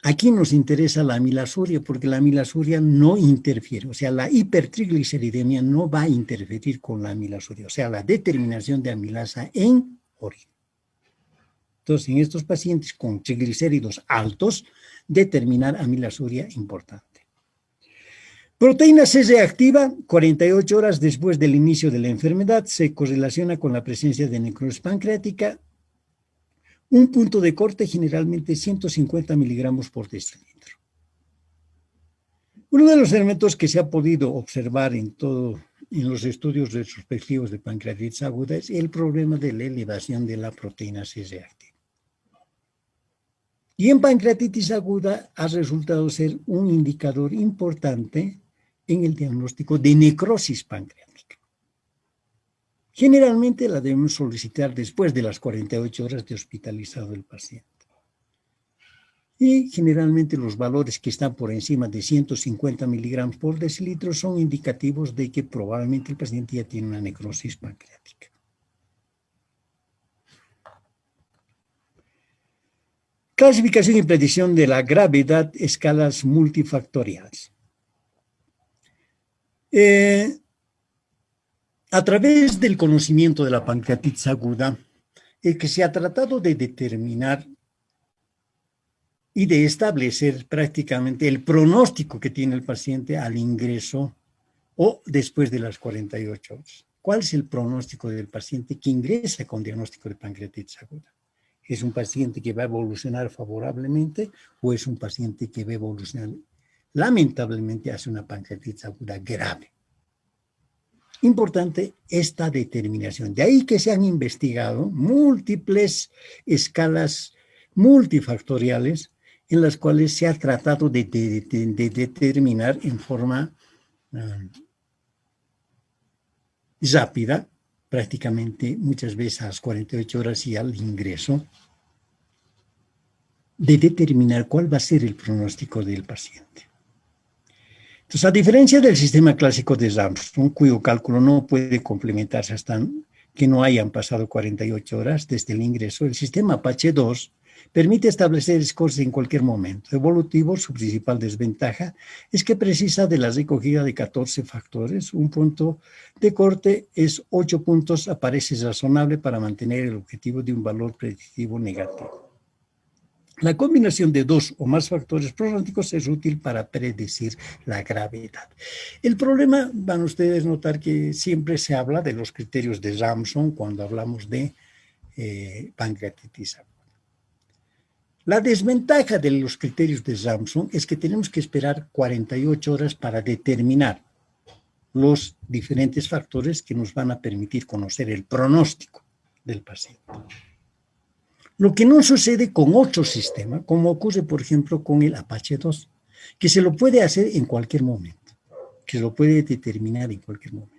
Aquí nos interesa la amilasuria porque la amilasuria no interfiere, o sea, la hipertrigliceridemia no va a interferir con la amilasuria, o sea, la determinación de amilasa en orina. Entonces, en estos pacientes con triglicéridos altos, determinar amilasuria importante. Proteína C reactiva, 48 horas después del inicio de la enfermedad, se correlaciona con la presencia de necrosis pancreática. Un punto de corte, generalmente 150 miligramos por decilitro. Uno de los elementos que se ha podido observar en los estudios retrospectivos de pancreatitis aguda es el problema de la elevación de la proteína C reactiva. Y en pancreatitis aguda ha resultado ser un indicador importante en el diagnóstico de necrosis pancreática. Generalmente la debemos solicitar después de las 48 horas de hospitalizado el paciente. Y generalmente los valores que están por encima de 150 miligramos por decilitro son indicativos de que probablemente el paciente ya tiene una necrosis pancreática. Clasificación y predicción de la gravedad, escalas multifactoriales. A través del conocimiento de la pancreatitis aguda, el que se ha tratado de determinar y de establecer prácticamente el pronóstico que tiene el paciente al ingreso o después de las 48 horas. ¿Cuál es el pronóstico del paciente que ingresa con diagnóstico de pancreatitis aguda? ¿Es un paciente que va a evolucionar favorablemente o es un paciente que va a evolucionar lamentablemente hacia una pancreatitis aguda grave? Importante esta determinación. De ahí que se han investigado múltiples escalas multifactoriales en las cuales se ha tratado de determinar en forma rápida, prácticamente muchas veces a las 48 horas y al ingreso, de determinar cuál va a ser el pronóstico del paciente. Entonces, a diferencia del sistema clásico de Armstrong, cuyo cálculo no puede complementarse hasta que no hayan pasado 48 horas desde el ingreso, el sistema Apache 2 permite establecer scores en cualquier momento. Evolutivo, su principal desventaja es que precisa de la recogida de 14 factores. Un punto de corte es 8 puntos, aparece razonable para mantener el objetivo de un valor predictivo negativo. La combinación de 2 o más factores pronósticos es útil para predecir la gravedad. El problema, van ustedes a notar que siempre se habla de los criterios de Ramsson cuando hablamos de pancreatitis aguda. La desventaja de los criterios de Ramsson es que tenemos que esperar 48 horas para determinar los diferentes factores que nos van a permitir conocer el pronóstico del paciente. Lo que no sucede con otro sistema, como ocurre, por ejemplo, con el Apache 2, que se lo puede hacer en cualquier momento, que se lo puede determinar en cualquier momento.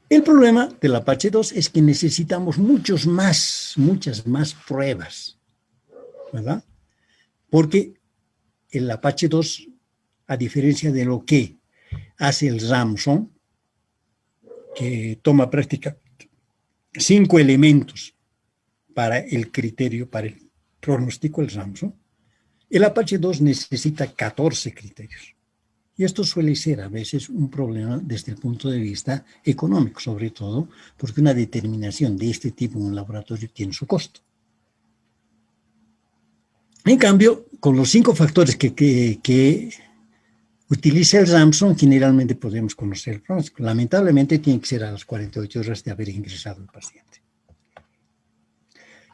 El problema del Apache 2 es que necesitamos muchas más pruebas, ¿verdad? Porque el Apache 2, a diferencia de lo que hace el Ramsson, que toma prácticamente 5 elementos para el criterio, para el pronóstico, el Ramsson, el Apache 2 necesita 14 criterios. Y esto suele ser a veces un problema desde el punto de vista económico, sobre todo, porque una determinación de este tipo en un laboratorio tiene su costo. En cambio, con los 5 factores que utiliza el Ramsson, generalmente podemos conocer el pronóstico. Lamentablemente, tiene que ser a las 48 horas de haber ingresado el paciente.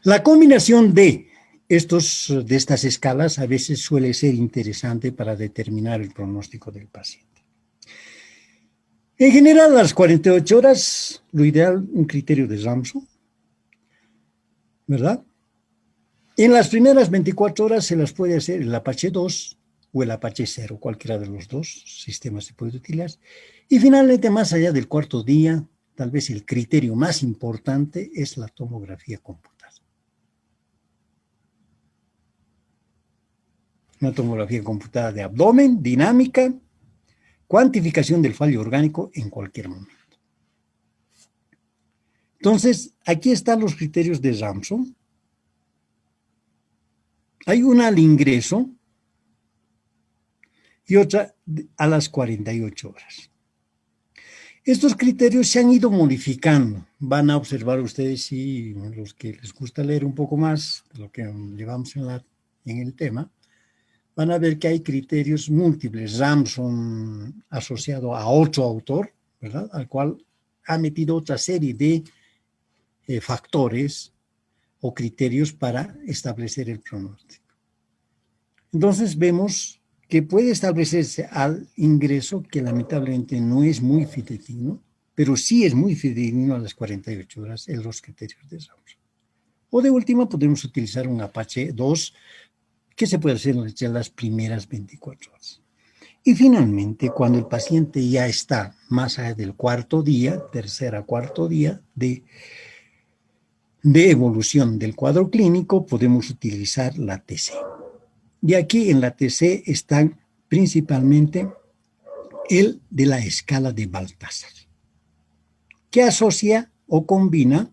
La combinación de de estas escalas a veces suele ser interesante para determinar el pronóstico del paciente. En general, a las 48 horas, lo ideal, un criterio de Ramsson, ¿verdad? En las primeras 24 horas se las puede hacer el Apache 2 o el Apache 0, cualquiera de los dos sistemas se puede utilizar. Y finalmente, más allá del cuarto día, tal vez el criterio más importante es la tomografía computada. Una tomografía computada de abdomen, dinámica, cuantificación del fallo orgánico en cualquier momento. Entonces, aquí están los criterios de Ramsson. Hay una al ingreso y otra a las 48 horas. Estos criterios se han ido modificando. Van a observar ustedes, si los que les gusta leer un poco más de lo que llevamos en el tema, van a ver que hay criterios múltiples. Ramsson asociado a otro autor, ¿verdad?, al cual ha metido otra serie de factores o criterios para establecer el pronóstico. Entonces vemos que puede establecerse al ingreso, que lamentablemente no es muy fidedigno, pero sí es muy fidedigno a las 48 horas en los criterios de Ramsson. O de última podemos utilizar un Apache 2, que se puede hacer en las primeras 24 horas. Y finalmente, cuando el paciente ya está más allá del cuarto día, tercer a cuarto día de evolución del cuadro clínico, podemos utilizar la TC. Y aquí en la TC están principalmente el de la escala de Baltasar, que asocia o combina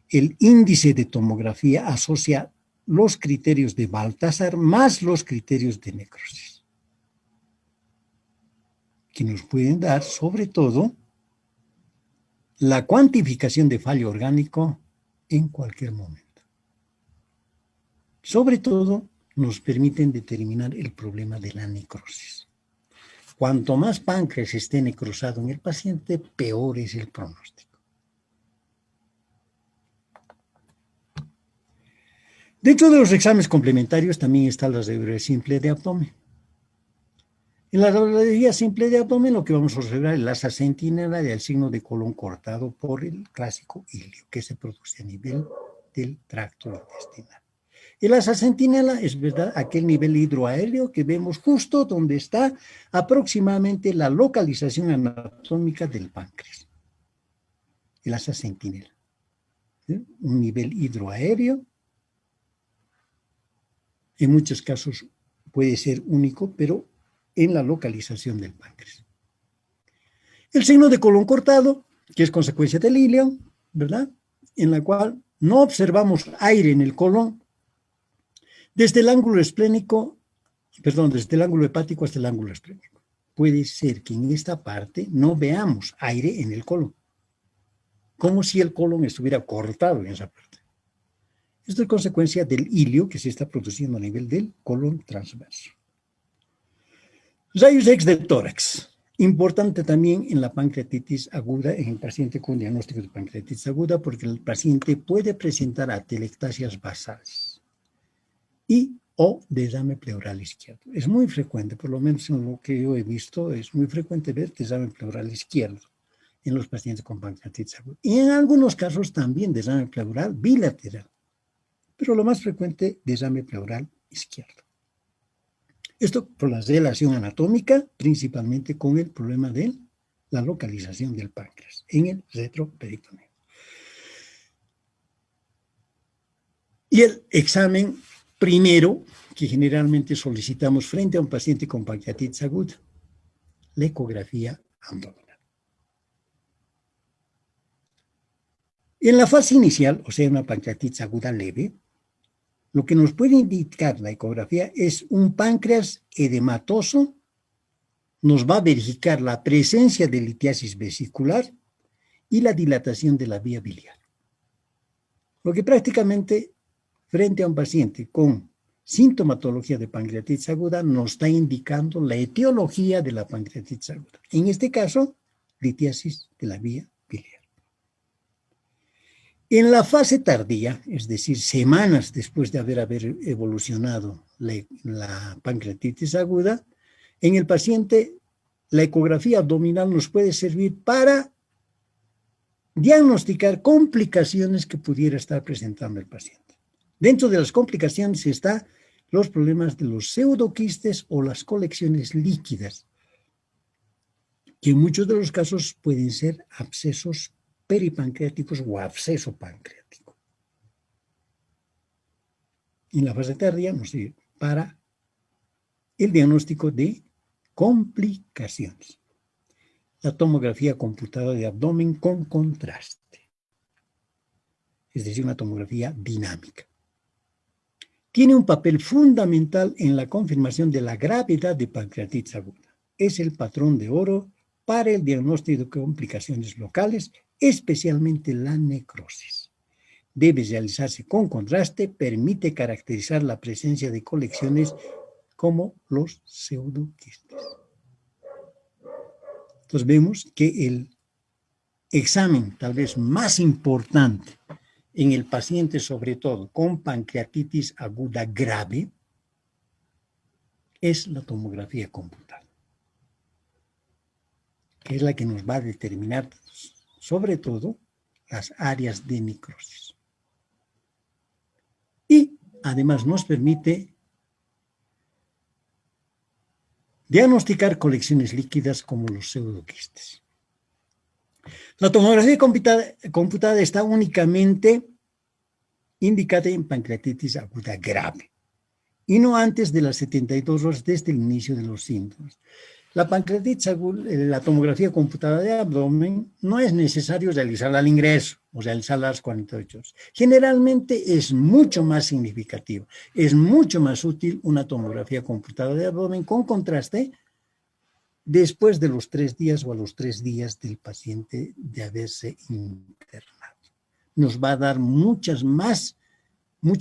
el índice de tomografía, asocia los criterios de Baltasar más los criterios de necrosis, que nos pueden dar sobre todo la cuantificación de fallo orgánico en cualquier momento. Sobre todo, nos permiten determinar el problema de la necrosis. Cuanto más páncreas esté necrosado en el paciente, peor es el pronóstico. Dentro de los exámenes complementarios también está la radiografía simple de abdomen. En la radiografía simple de abdomen lo que vamos a observar es el asa centinela y el signo de colon cortado por el clásico ilio que se produce a nivel del tracto intestinal. El asa centinela es, ¿verdad?, aquel nivel hidroaéreo que vemos justo donde está aproximadamente la localización anatómica del páncreas. El asa centinela. ¿Sí? Un nivel hidroaéreo. En muchos casos puede ser único, pero en la localización del páncreas. El signo de colon cortado, que es consecuencia del ilio, ¿verdad?, en la cual no observamos aire en el colon, desde el ángulo esplénico, desde el ángulo hepático hasta el ángulo esplénico. Puede ser que en esta parte no veamos aire en el colon, como si el colon estuviera cortado en esa parte. Esto es consecuencia del ilio que se está produciendo a nivel del colon transverso. Rayos X del tórax. Importante también en la pancreatitis aguda, en el paciente con diagnóstico de pancreatitis aguda, porque el paciente puede presentar atelectasias basales y o derrame pleural izquierdo. Es muy frecuente, por lo menos en lo que yo he visto, es muy frecuente ver derrame pleural izquierdo en los pacientes con pancreatitis aguda. Y en algunos casos también derrame pleural bilateral, pero lo más frecuente, derrame pleural izquierdo. Esto por la relación anatómica, principalmente con el problema de la localización del páncreas en el retroperitoneo. Y el examen primero que generalmente solicitamos frente a un paciente con pancreatitis aguda, la ecografía abdominal. En la fase inicial, o sea, una pancreatitis aguda leve, lo que nos puede indicar la ecografía es un páncreas edematoso, nos va a verificar la presencia de litiasis vesicular y la dilatación de la vía biliar. Lo que prácticamente, frente a un paciente con sintomatología de pancreatitis aguda, nos está indicando la etiología de la pancreatitis aguda. En este caso, litiasis de la vía biliar. En la fase tardía, es decir, semanas después de haber evolucionado la pancreatitis aguda, en el paciente la ecografía abdominal nos puede servir para diagnosticar complicaciones que pudiera estar presentando el paciente. Dentro de las complicaciones están los problemas de los pseudoquistes o las colecciones líquidas, que en muchos de los casos pueden ser abscesos peripancreáticos o absceso pancreático. En la fase tardía nos sirve para el diagnóstico de complicaciones. La tomografía computada de abdomen con contraste, es decir, una tomografía dinámica. Tiene un papel fundamental en la confirmación de la gravedad de pancreatitis aguda. Es el patrón de oro para el diagnóstico de complicaciones locales, especialmente la necrosis. Debe realizarse con contraste, permite caracterizar la presencia de colecciones como los pseudoquistes. Entonces vemos que el examen tal vez más importante en el paciente, sobre todo con pancreatitis aguda grave, es la tomografía computada, que es la que nos va a determinar sobre todo las áreas de necrosis. Y además nos permite diagnosticar colecciones líquidas como los pseudoquistes. La tomografía computada está únicamente indicada en pancreatitis aguda grave y no antes de las 72 horas desde el inicio de los síntomas. La pancreatitis aguda, la tomografía computada de abdomen, no es necesario realizarla al ingreso o realizarla a las 48 horas. Generalmente es mucho más significativo, es mucho más útil una tomografía computada de abdomen con contraste después de los 3 días o a los 3 días del paciente de haberse internado. Nos va a dar mucha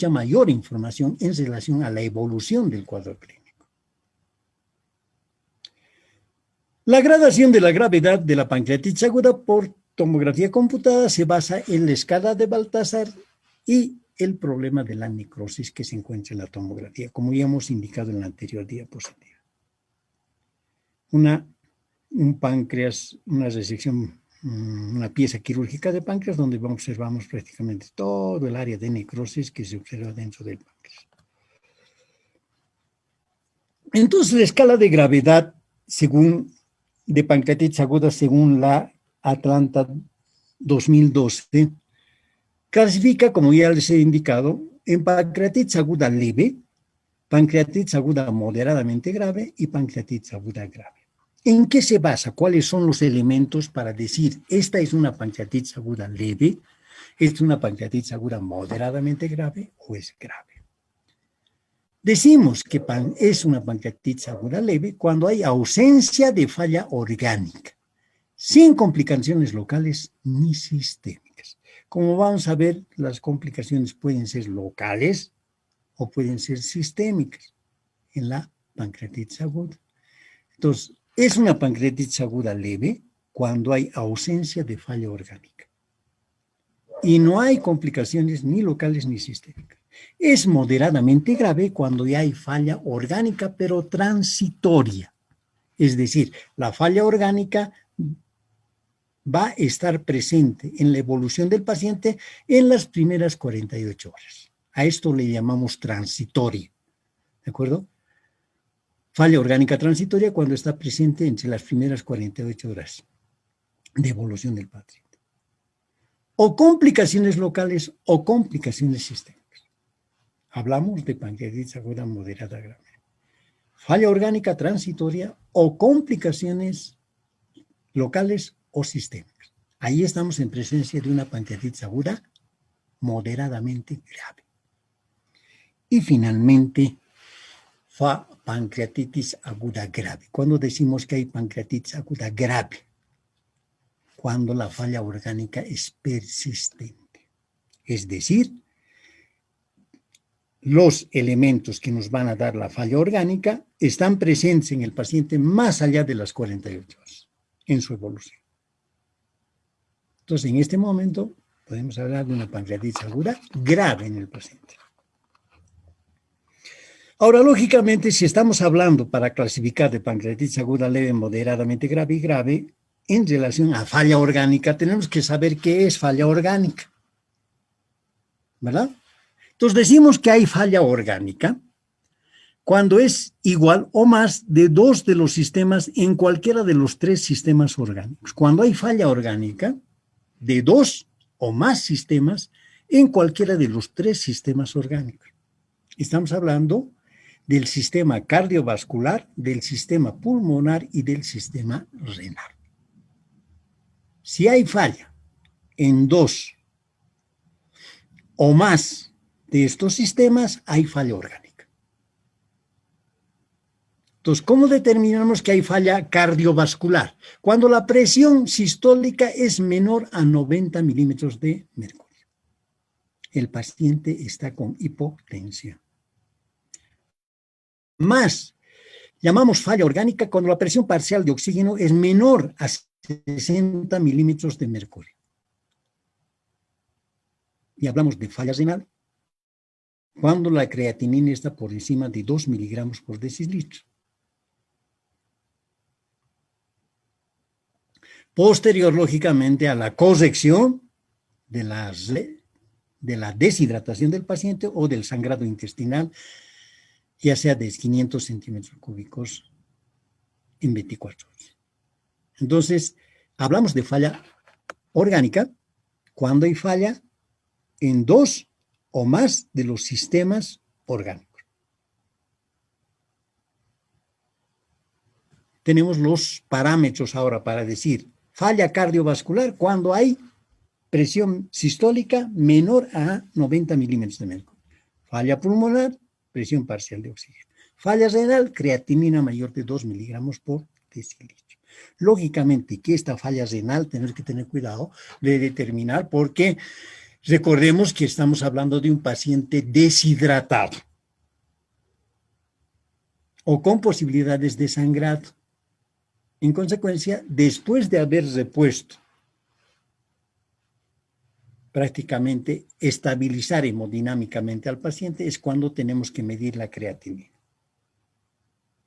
mayor información en relación a la evolución del cuadro clínico. La gradación de la gravedad de la pancreatitis aguda por tomografía computada se basa en la escala de Baltasar y el problema de la necrosis que se encuentra en la tomografía, como ya hemos indicado en la anterior diapositiva. Un páncreas, una resección, una pieza quirúrgica de páncreas donde observamos prácticamente todo el área de necrosis que se observa dentro del páncreas. Entonces, la escala de gravedad de pancreatitis aguda según la Atlanta 2012 clasifica, como ya les he indicado, en pancreatitis aguda leve, pancreatitis aguda moderadamente grave y pancreatitis aguda grave. ¿En qué se basa? ¿Cuáles son los elementos para decir esta es una pancreatitis aguda leve, esta es una pancreatitis aguda moderadamente grave o es grave? Decimos que es una pancreatitis aguda leve cuando hay ausencia de falla orgánica, sin complicaciones locales ni sistémicas. Como vamos a ver, las complicaciones pueden ser locales o pueden ser sistémicas en la pancreatitis aguda. Entonces, es una pancreatitis aguda leve cuando hay ausencia de falla orgánica y no hay complicaciones ni locales ni sistémicas. Es moderadamente grave cuando ya hay falla orgánica, pero transitoria. Es decir, la falla orgánica va a estar presente en la evolución del paciente en las primeras 48 horas. A esto le llamamos transitoria. ¿De acuerdo? Falla orgánica transitoria cuando está presente entre las primeras 48 horas de evolución del paciente. O complicaciones locales o complicaciones sistémicas. Hablamos de pancreatitis aguda moderada grave. Falla orgánica transitoria o complicaciones locales o sistémicas. Ahí estamos en presencia de una pancreatitis aguda moderadamente grave. Y finalmente, pancreatitis aguda grave. Cuando decimos que hay pancreatitis aguda grave, cuando la falla orgánica es persistente. Es decir, los elementos que nos van a dar la falla orgánica están presentes en el paciente más allá de las 48 horas en su evolución. Entonces, en este momento, Podemos hablar de una pancreatitis aguda grave en el paciente. Ahora, lógicamente, si estamos hablando para clasificar de pancreatitis aguda leve, moderadamente grave y grave, en relación a falla orgánica, tenemos que saber qué es falla orgánica, ¿verdad? Entonces, decimos que hay falla orgánica cuando es igual o más de dos de los sistemas en cualquiera de los tres sistemas orgánicos. Cuando hay falla orgánica de dos o más sistemas en cualquiera de los tres sistemas orgánicos. Estamos hablando del sistema cardiovascular, del sistema pulmonar y del sistema renal. Si hay falla en dos o más de estos sistemas, hay falla orgánica. Entonces, ¿cómo determinamos que hay falla cardiovascular? Cuando la presión sistólica es menor a 90 milímetros de mercurio. El paciente está con hipotensión. Más, llamamos falla orgánica cuando la presión parcial de oxígeno es menor a 60 milímetros de mercurio. Y hablamos de falla renal cuando la creatinina está por encima de 2 miligramos por decilitro. Posterior, lógicamente, a la corrección de la deshidratación del paciente o del sangrado intestinal, ya sea de 500 centímetros cúbicos en 24 horas. Entonces, hablamos de falla orgánica cuando hay falla en dos o más de los sistemas orgánicos. Tenemos los parámetros ahora para decir falla cardiovascular cuando hay presión sistólica menor a 90 milímetros de mercurio. Falla pulmonar, presión parcial de oxígeno. Falla renal, creatinina mayor de 2 miligramos por decilitro. Lógicamente que esta falla renal tenemos que tener cuidado de determinar porque recordemos que estamos hablando de un paciente deshidratado o con posibilidades de sangrado. En consecuencia, después de haber repuesto prácticamente estabilizar hemodinámicamente al paciente es cuando tenemos que medir la creatinina.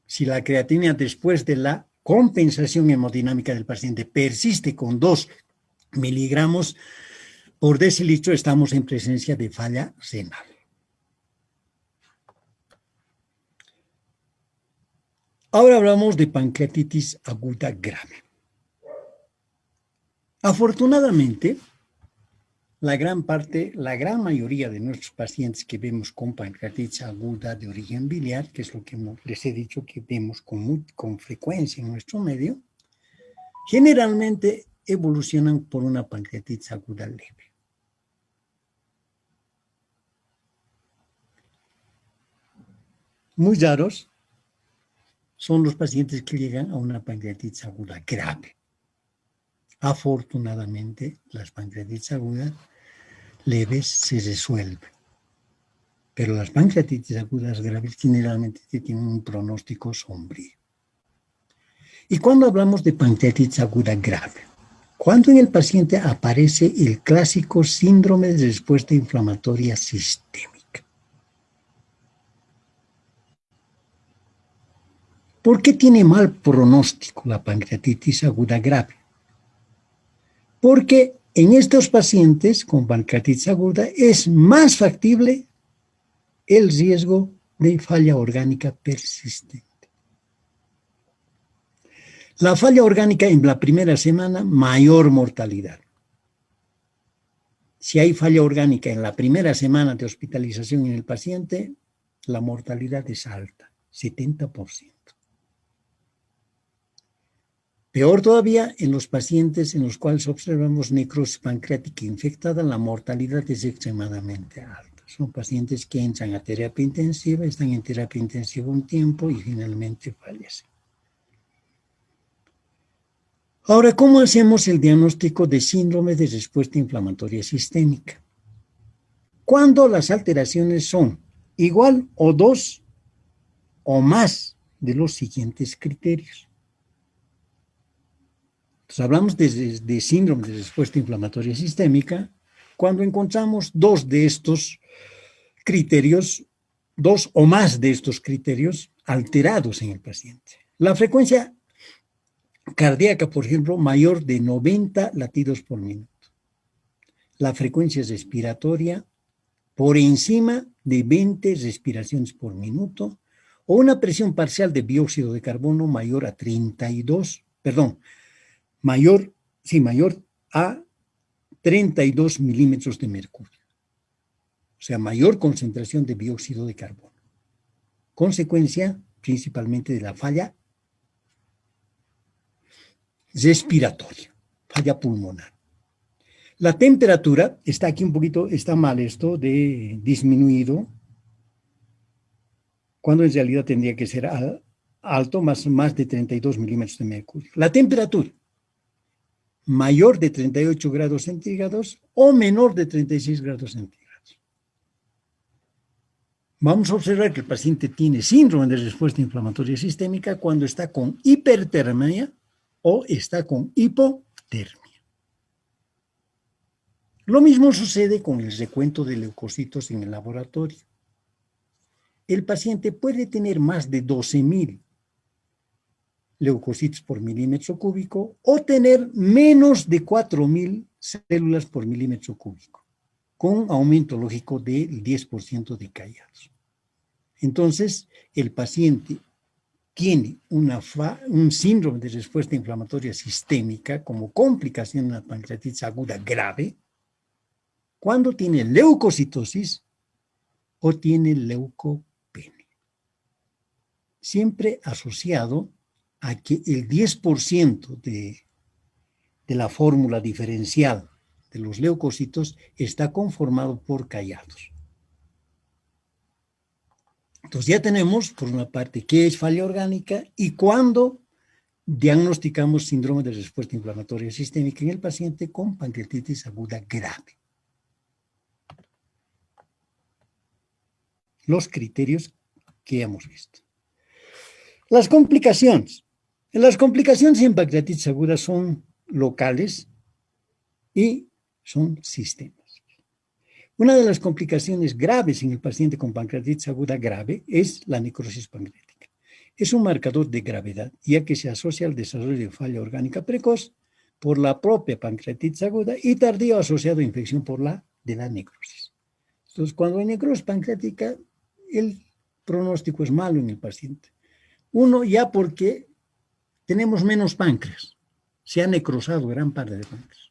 Si la creatinina después de la compensación hemodinámica del paciente persiste con 2 miligramos por decilitro, estamos en presencia de falla renal. Ahora hablamos de pancreatitis aguda grave. Afortunadamente, la gran mayoría de nuestros pacientes que vemos con pancreatitis aguda de origen biliar, que es lo que les he dicho que vemos con frecuencia en nuestro medio, generalmente evolucionan por una pancreatitis aguda leve. Muy raros son los pacientes que llegan a una pancreatitis aguda grave. Afortunadamente, las pancreatitis agudas leves se resuelven. Pero las pancreatitis agudas graves generalmente tienen un pronóstico sombrío. Y cuando hablamos de pancreatitis aguda grave, cuando en el paciente aparece el clásico síndrome de respuesta inflamatoria sistémica. ¿Por qué tiene mal pronóstico la pancreatitis aguda grave? Porque en estos pacientes con pancreatitis aguda es más factible el riesgo de falla orgánica persistente. La falla orgánica en la primera semana, mayor mortalidad. Si hay falla orgánica en la primera semana de hospitalización en el paciente, la mortalidad es alta, 70%. Peor todavía, en los pacientes en los cuales observamos necrosis pancreática infectada, la mortalidad es extremadamente alta. Son pacientes que entran a terapia intensiva, están en terapia intensiva un tiempo y finalmente fallecen. Ahora, ¿cómo hacemos el diagnóstico de síndrome de respuesta inflamatoria sistémica? Cuando las alteraciones son igual o 2 o más de los siguientes criterios. Entonces, hablamos de síndrome de respuesta inflamatoria sistémica cuando encontramos dos de estos criterios, dos o más de estos criterios alterados en el paciente. La frecuencia cardíaca, por ejemplo, mayor de 90 latidos por minuto. La frecuencia respiratoria por encima de 20 respiraciones por minuto, o una presión parcial de dióxido de carbono mayor a 32, mayor a 32 milímetros de mercurio. O sea, mayor concentración de dióxido de carbono. Consecuencia principalmente de la falla respiratoria, falla pulmonar. La temperatura, está aquí un poquito, está mal esto de disminuido, cuando en realidad tendría que ser alto, más de 32 milímetros de mercurio. La temperatura, mayor de 38 grados centígrados o menor de 36 grados centígrados. Vamos a observar que el paciente tiene síndrome de respuesta inflamatoria sistémica cuando está con hipertermia o está con hipotermia. Lo mismo sucede con el recuento de leucocitos en el laboratorio. El paciente puede tener más de 12.000 leucocitos por milímetro cúbico o tener menos de 4.000 células por milímetro cúbico, con aumento lógico del 10% de callados. Entonces, el paciente tiene un síndrome de respuesta inflamatoria sistémica como complicación de una pancreatitis aguda grave cuando tiene leucocitosis o tiene leucopenia. Siempre asociado a que el 10% de la fórmula diferencial de los leucocitos está conformado por callados. Entonces ya tenemos, por una parte, qué es falla orgánica y cuándo diagnosticamos síndrome de respuesta inflamatoria sistémica en el paciente con pancreatitis aguda grave. Los criterios que hemos visto. Las complicaciones. Las complicaciones en pancreatitis aguda son locales y son sistémicas. Una de las complicaciones graves en el paciente con pancreatitis aguda grave es la necrosis pancreática. Es un marcador de gravedad, ya que se asocia al desarrollo de falla orgánica precoz por la propia pancreatitis aguda y tardío asociado a infección por la necrosis. Entonces, cuando hay necrosis pancreática, el pronóstico es malo en el paciente. Uno, ya porque tenemos menos páncreas, se ha necrosado gran parte del páncreas.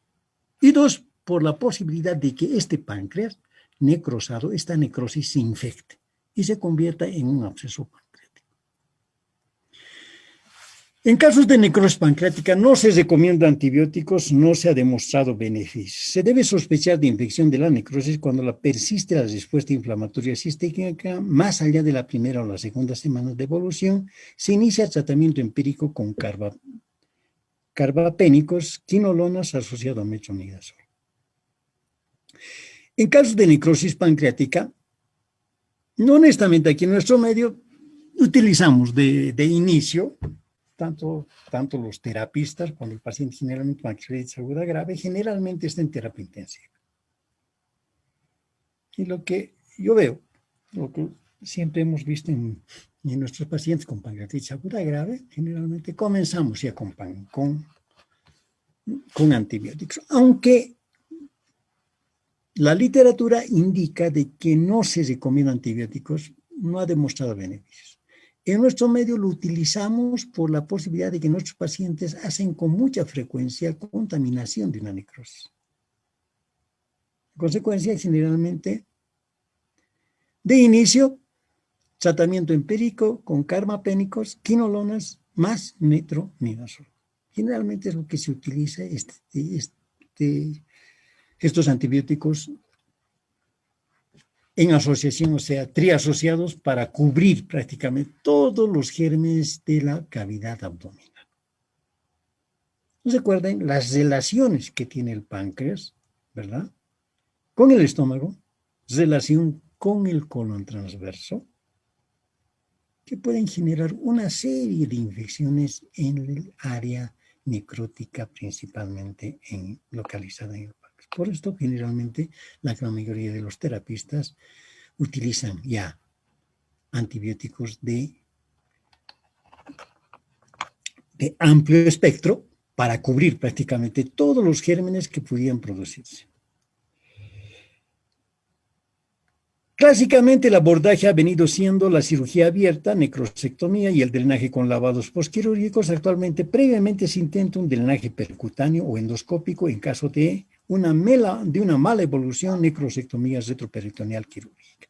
Y dos, por la posibilidad de que este páncreas necrosado, esta necrosis se infecte y se convierta en un absceso pancreático. En casos de necrosis pancreática no se recomiendan antibióticos, no se ha demostrado beneficio. Se debe sospechar de infección de la necrosis cuando persiste la respuesta inflamatoria sistémica más allá de la primera o la segunda semana de evolución. Se inicia el tratamiento empírico con carbapénicos, quinolonas asociado a metronidazol. En casos de necrosis pancreática, honestamente aquí en nuestro medio utilizamos de inicio, tanto los terapistas, cuando el paciente generalmente pancreatitis aguda grave, generalmente está en terapia intensiva. Y lo que yo veo, lo que siempre hemos visto en nuestros pacientes con pancreatitis aguda grave, generalmente comenzamos ya con antibióticos, aunque la literatura indica de que no se recomiendan antibióticos, no ha demostrado beneficios. En nuestro medio lo utilizamos por la posibilidad de que nuestros pacientes hacen con mucha frecuencia contaminación de una necrosis. En consecuencia, generalmente, de inicio, tratamiento empírico con carbapénicos, quinolonas más metronidazol. Generalmente es lo que se utiliza estos antibióticos en asociación, o sea, triasociados para cubrir prácticamente todos los gérmenes de la cavidad abdominal. Recuerden las relaciones que tiene el páncreas, ¿verdad? Con el estómago, relación con el colon transverso, que pueden generar una serie de infecciones en el área necrótica, principalmente localizada en el páncreas. Por esto, generalmente, la gran mayoría de los terapistas utilizan ya antibióticos de amplio espectro para cubrir prácticamente todos los gérmenes que pudieran producirse. Clásicamente el abordaje ha venido siendo la cirugía abierta, necrosectomía y el drenaje con lavados postquirúrgicos. Actualmente, previamente se intenta un drenaje percutáneo o endoscópico en caso de una mala evolución, necrosectomía retroperitoneal quirúrgica.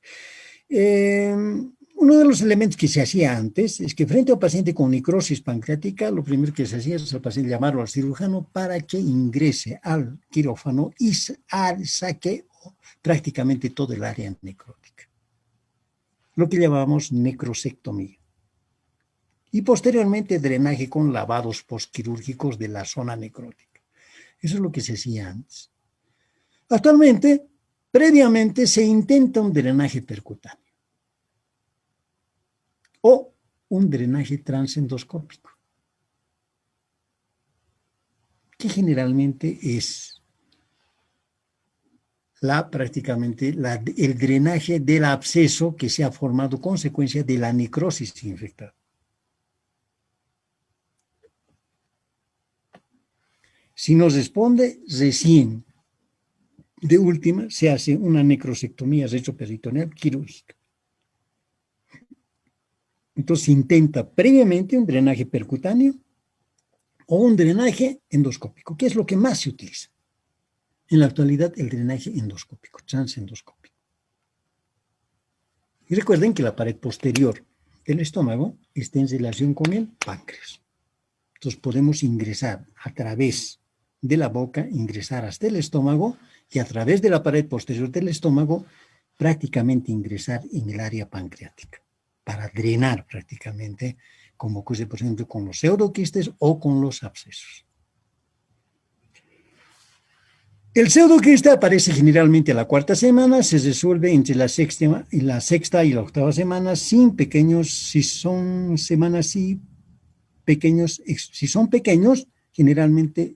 Uno de los elementos que se hacía antes es que frente a un paciente con necrosis pancreática, lo primero que se hacía es al paciente llamarlo al cirujano para que ingrese al quirófano y saque prácticamente todo el área necrótica, lo que llamábamos necrosectomía. Y posteriormente drenaje con lavados postquirúrgicos de la zona necrótica. Eso es lo que se hacía antes. Actualmente, previamente se intenta un drenaje percutáneo o un drenaje transendoscópico, que generalmente es prácticamente el drenaje del absceso que se ha formado consecuencia de la necrosis infectada. Si nos responde, recién, de última, se hace una necrosectomía retroperitoneal quirúrgica. Entonces se intenta previamente un drenaje percutáneo o un drenaje endoscópico, que es lo que más se utiliza. En la actualidad, el drenaje endoscópico, transendoscópico. Y recuerden que la pared posterior del estómago está en relación con el páncreas. Entonces podemos ingresar a través de la boca, ingresar hasta el estómago y a través de la pared posterior del estómago prácticamente ingresar en el área pancreática para drenar prácticamente, como ocurre por ejemplo con los pseudoquistes o con los abscesos. El pseudoquiste aparece generalmente a la cuarta semana, se resuelve entre la sexta y la octava semana, sin pequeños, si son semanas sí, pequeños, si son pequeños, generalmente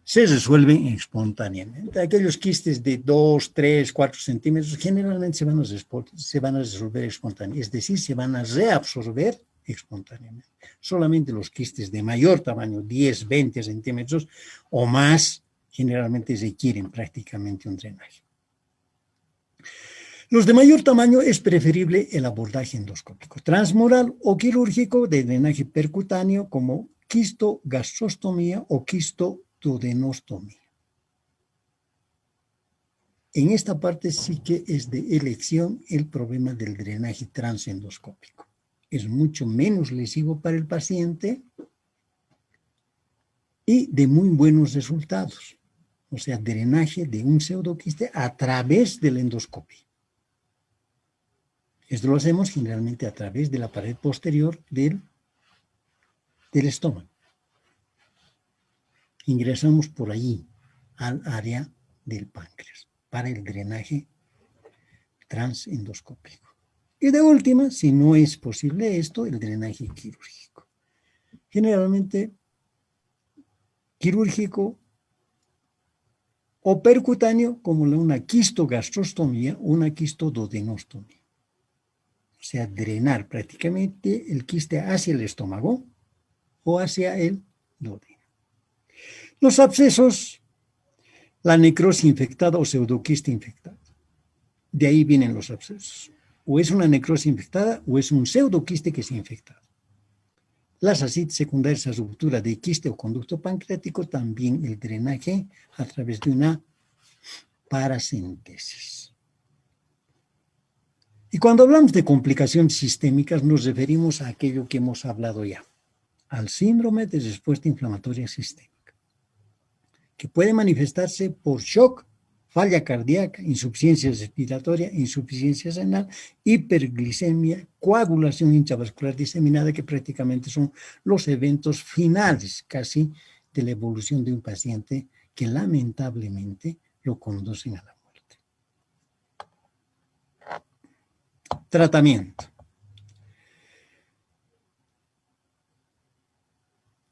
se resuelven espontáneamente. Aquellos quistes de 2, 3, 4 centímetros generalmente se van a resolver espontáneamente, es decir, se van a reabsorber espontáneamente. Solamente los quistes de mayor tamaño, 10, 20 centímetros o más, generalmente requieren prácticamente un drenaje. Los de mayor tamaño es preferible el abordaje endoscópico, transmural o quirúrgico de drenaje percutáneo como quistogastrostomía o quistoduodenostomía. En esta parte sí que es de elección el problema del drenaje transendoscópico. Es mucho menos lesivo para el paciente y de muy buenos resultados. O sea, drenaje de un pseudoquiste a través de la endoscopia. Esto lo hacemos generalmente a través de la pared posterior del estómago. Ingresamos por allí al área del páncreas para el drenaje transendoscópico. Y de última, si no es posible esto, el drenaje quirúrgico. Generalmente quirúrgico o percutáneo como una quistogastrostomía o una quistoduodenostomía. O sea, drenar prácticamente el quiste hacia el estómago o hacia el duodeno. Los abscesos, la necrosis infectada o pseudoquiste infectada. De ahí vienen los abscesos. O es una necrosis infectada o es un pseudoquiste que se ha infectado. Las ascitis secundarias a ruptura de quiste o conducto pancreático, también el drenaje a través de una paracentesis. Y cuando hablamos de complicaciones sistémicas, nos referimos a aquello que hemos hablado ya, al síndrome de respuesta inflamatoria sistémica, que puede manifestarse por shock, falla cardíaca, insuficiencia respiratoria, insuficiencia renal, hiperglicemia, coagulación intravascular diseminada, que prácticamente son los eventos finales casi de la evolución de un paciente que lamentablemente lo conducen a la muerte. Tratamiento.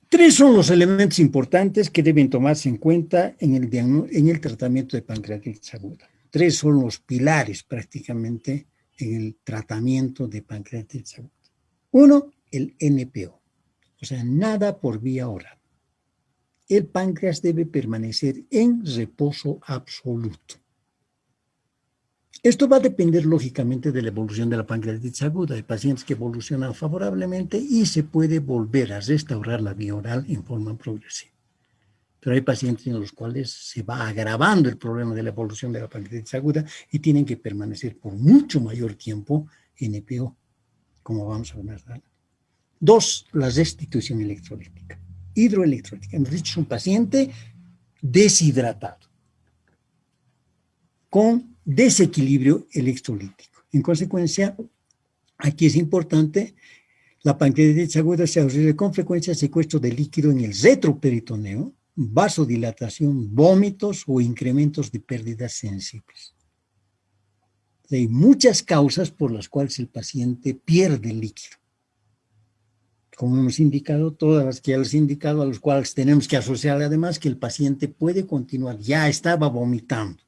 Tres son los elementos importantes que deben tomarse en cuenta en el tratamiento de pancreatitis aguda. Tres son los pilares prácticamente en el tratamiento de pancreatitis aguda. Uno, el NPO, o sea, nada por vía oral. El páncreas debe permanecer en reposo absoluto. Esto va a depender lógicamente de la evolución de la pancreatitis aguda. Hay pacientes que evolucionan favorablemente y se puede volver a restaurar la vía oral en forma progresiva. Pero hay pacientes en los cuales se va agravando el problema de la evolución de la pancreatitis aguda y tienen que permanecer por mucho mayor tiempo en NPO, como vamos a ver más tarde. Dos, la restitución electrolítica, hidroelectrolítica. Hemos dicho, es un paciente deshidratado, con desequilibrio electrolítico. En consecuencia, aquí es importante, la pancreatitis aguda se associa con frecuencia secuestro de líquido en el retroperitoneo, vasodilatación, vómitos o incrementos de pérdidas sensibles. Hay muchas causas por las cuales el paciente pierde líquido. Como hemos indicado, todas las que ya les he indicado, a los cuales tenemos que asociar además que el paciente puede continuar, ya estaba vomitando,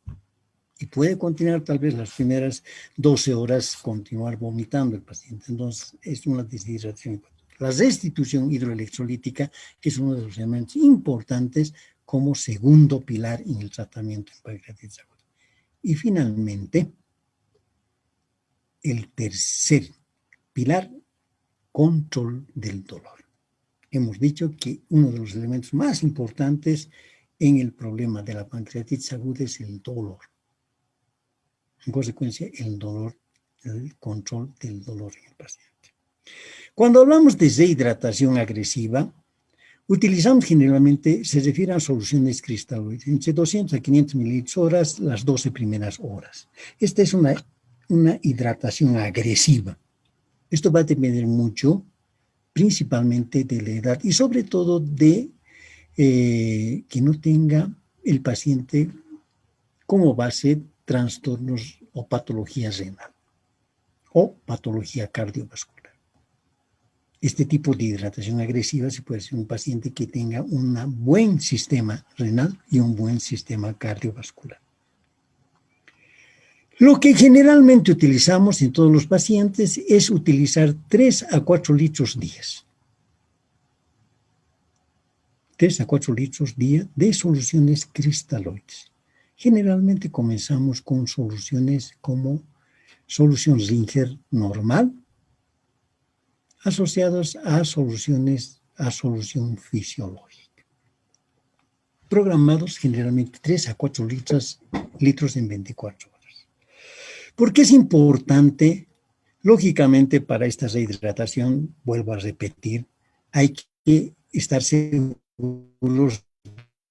y puede continuar tal vez las primeras 12 horas, continuar vomitando el paciente. Entonces, es una deshidratación. La restitución hidroelectrolítica es uno de los elementos importantes como segundo pilar en el tratamiento de pancreatitis aguda. Y finalmente, el tercer pilar, control del dolor. Hemos dicho que uno de los elementos más importantes en el problema de la pancreatitis aguda es el dolor. En consecuencia, el control del dolor en el paciente. Cuando hablamos de rehidratación agresiva, utilizamos generalmente, se refiere a soluciones cristaloides, entre 200 a 500 mililitros horas, las 12 primeras horas. Esta es una hidratación agresiva. Esto va a depender mucho, principalmente de la edad y sobre todo de que no tenga el paciente como base trastornos o patología renal o patología cardiovascular. Este tipo de hidratación agresiva se puede hacer en un paciente que tenga un buen sistema renal y un buen sistema cardiovascular. Lo que generalmente utilizamos en todos los pacientes es utilizar 3 a 4 litros días. 3 a 4 litros día de soluciones cristaloides. Generalmente comenzamos con soluciones como solución Ringer normal, asociados a solución fisiológica. Programados generalmente 3 a 4 litros en 24 horas. ¿Por qué es importante? Lógicamente, para esta rehidratación, vuelvo a repetir, hay que estar seguros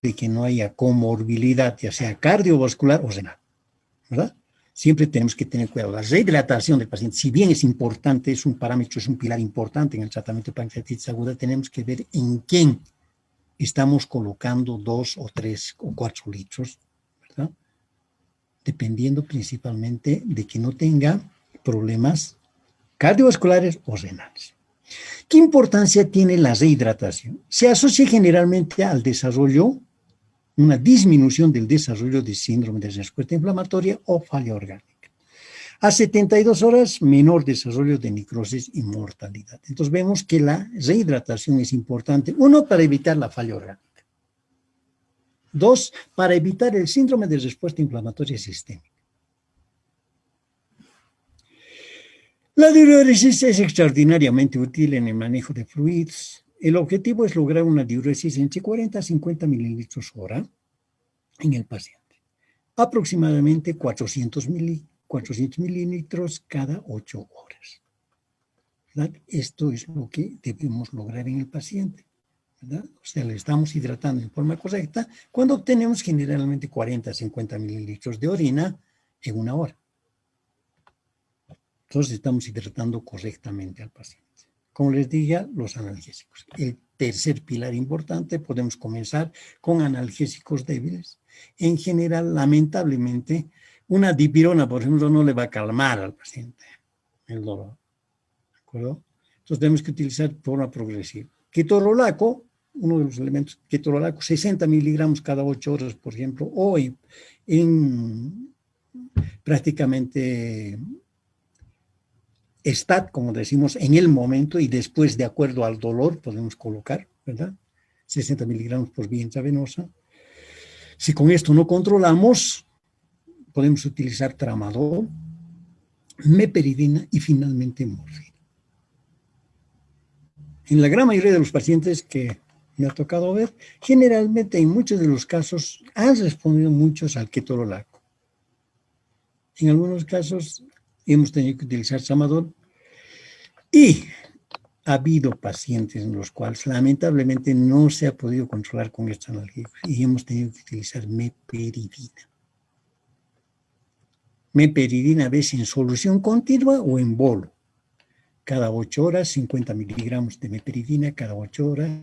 de que no haya comorbilidad, ya sea cardiovascular o renal, ¿verdad? Siempre tenemos que tener cuidado. La rehidratación del paciente, si bien es importante, es un parámetro, es un pilar importante en el tratamiento de pancreatitis aguda, tenemos que ver en quién estamos colocando 2 o 3 o 4 litros, ¿verdad? Dependiendo principalmente de que no tenga problemas cardiovasculares o renales. ¿Qué importancia tiene la rehidratación? Se asocia generalmente al desarrollo, una disminución del desarrollo de síndrome de respuesta inflamatoria o falla orgánica. A 72 horas, menor desarrollo de necrosis y mortalidad. Entonces vemos que la rehidratación es importante, uno, para evitar la falla orgánica. Dos, para evitar el síndrome de respuesta inflamatoria sistémica. La diuresis es extraordinariamente útil en el manejo de fluidos. El objetivo es lograr una diuresis entre 40 a 50 mililitros hora en el paciente. Aproximadamente 400 mililitros cada 8 horas. ¿Verdad? Esto es lo que debemos lograr en el paciente, ¿verdad? O sea, le estamos hidratando en forma correcta cuando obtenemos generalmente 40 a 50 mililitros de orina en una hora. Entonces estamos hidratando correctamente al paciente. Como les dije, los analgésicos. El tercer pilar importante, podemos comenzar con analgésicos débiles. En general, lamentablemente, una dipirona, por ejemplo, no le va a calmar al paciente el dolor. ¿De acuerdo? Entonces tenemos que utilizar de forma progresiva. Ketorolaco uno de los elementos ketorolaco, 60 miligramos cada 8 horas, por ejemplo, o en prácticamente stat, como decimos, en el momento y después, de acuerdo al dolor, podemos colocar, ¿verdad? 60 miligramos por vía intravenosa. Si con esto no controlamos, podemos utilizar tramadol, meperidina y finalmente morfina. En la gran mayoría de los pacientes que me ha tocado ver, generalmente en muchos de los casos han respondido muchos al ketorolaco. En algunos casos hemos tenido que utilizar tramadol y ha habido pacientes en los cuales lamentablemente no se ha podido controlar con estos analgésicos y hemos tenido que utilizar meperidina. Meperidina a veces en solución continua o en bolo. Cada 8 horas, 50 miligramos de meperidina cada 8 horas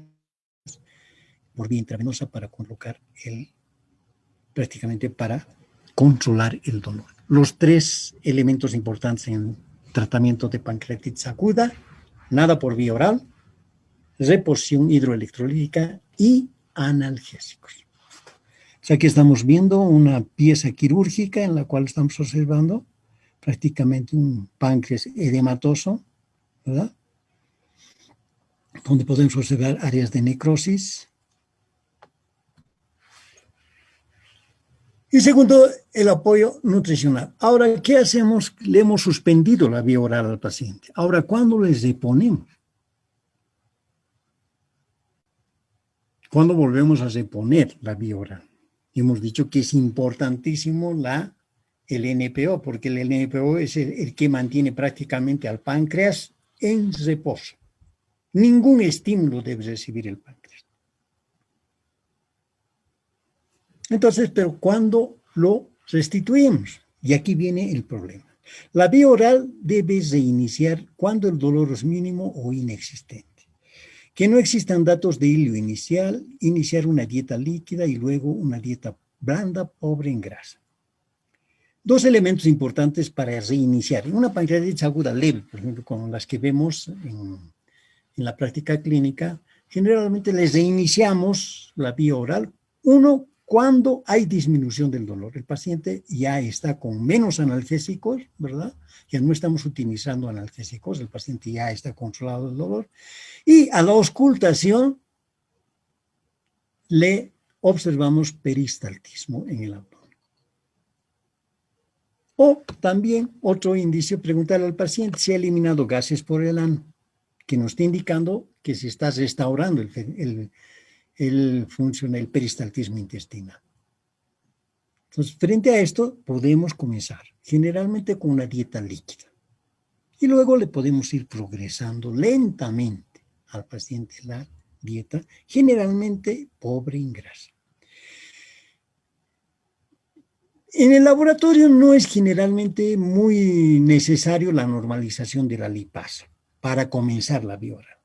por vía intravenosa para colocar prácticamente para controlar el dolor. Los 3 elementos importantes en tratamiento de pancreatitis aguda: nada por vía oral, reposición hidroelectrolítica y analgésicos. O sea, aquí estamos viendo una pieza quirúrgica en la cual estamos observando prácticamente un páncreas edematoso, ¿verdad? Donde podemos observar áreas de necrosis. Y segundo, el apoyo nutricional. Ahora, ¿qué hacemos? Le hemos suspendido la vía oral al paciente. Ahora, ¿cuándo les reponemos? ¿Cuándo volvemos a reponer la vía oral? Hemos dicho que es importantísimo el NPO, porque el NPO es el que mantiene prácticamente al páncreas en reposo. Ningún estímulo debe recibir el páncreas. Entonces, pero ¿cuándo lo restituimos? Y aquí viene el problema. La vía oral debe reiniciar cuando el dolor es mínimo o inexistente. Que no existan datos de hilio inicial, iniciar una dieta líquida y luego una dieta blanda, pobre en grasa. 2 elementos importantes para reiniciar. En una pancreatitis aguda leve, por ejemplo, con las que vemos en la práctica clínica, generalmente les reiniciamos la vía oral. Uno, cuando hay disminución del dolor. El paciente ya está con menos analgésicos, ¿verdad? Ya no estamos utilizando analgésicos, el paciente ya está controlado del dolor. Y a la auscultación le observamos peristaltismo en el abdomen. O también otro indicio, preguntarle al paciente si ha eliminado gases por el ano, que nos está indicando que se está restaurando el peristaltismo intestinal. Entonces, frente a esto, podemos comenzar generalmente con una dieta líquida. Y luego le podemos ir progresando lentamente al paciente la dieta, generalmente pobre en grasa. En el laboratorio no es generalmente muy necesario la normalización de la lipasa para comenzar la vía oral.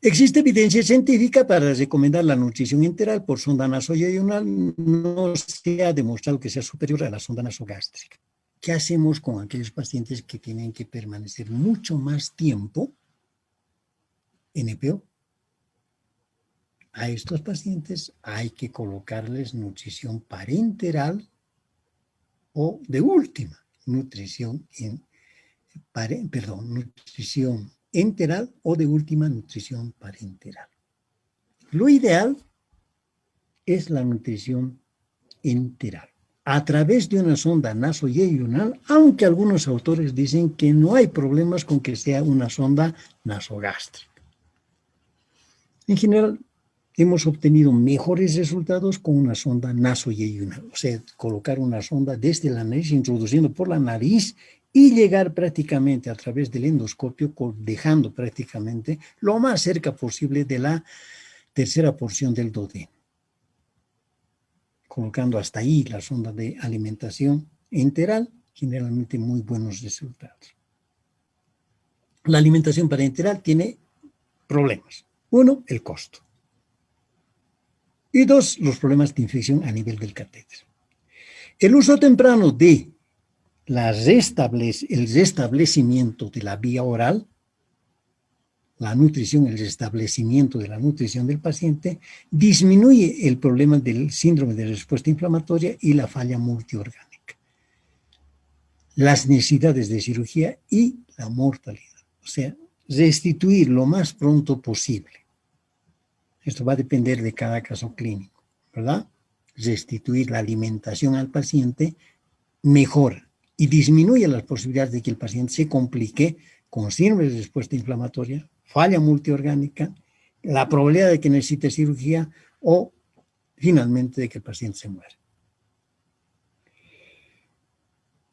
Existe evidencia científica para recomendar la nutrición enteral por sonda nasoyeyunal. No se ha demostrado que sea superior a la sonda nasogástrica. ¿Qué hacemos con aquellos pacientes que tienen que permanecer mucho más tiempo en NPO? A estos pacientes hay que colocarles nutrición parenteral o de última nutrición enteral o de última nutrición parenteral. Lo ideal es la nutrición enteral a través de una sonda nasoyeyunal, aunque algunos autores dicen que no hay problemas con que sea una sonda nasogástrica. En general, hemos obtenido mejores resultados con una sonda nasoyeyunal, o sea, colocar una sonda desde la nariz, introduciendo por la nariz y llegar prácticamente a través del endoscopio, dejando prácticamente lo más cerca posible de la tercera porción del duodeno, colocando hasta ahí la sonda de alimentación enteral, generalmente muy buenos resultados. La alimentación parenteral tiene problemas. 1, el costo. Y 2, los problemas de infección a nivel del catéter. El uso temprano de el restablecimiento de la vía oral, la nutrición, el restablecimiento de la nutrición del paciente, disminuye el problema del síndrome de respuesta inflamatoria y la falla multiorgánica, las necesidades de cirugía y la mortalidad. O sea, restituir lo más pronto posible. Esto va a depender de cada caso clínico, ¿verdad? Restituir la alimentación al paciente mejora y disminuye las posibilidades de que el paciente se complique con síndrome de respuesta inflamatoria, falla multiorgánica, la probabilidad de que necesite cirugía o finalmente de que el paciente se muera.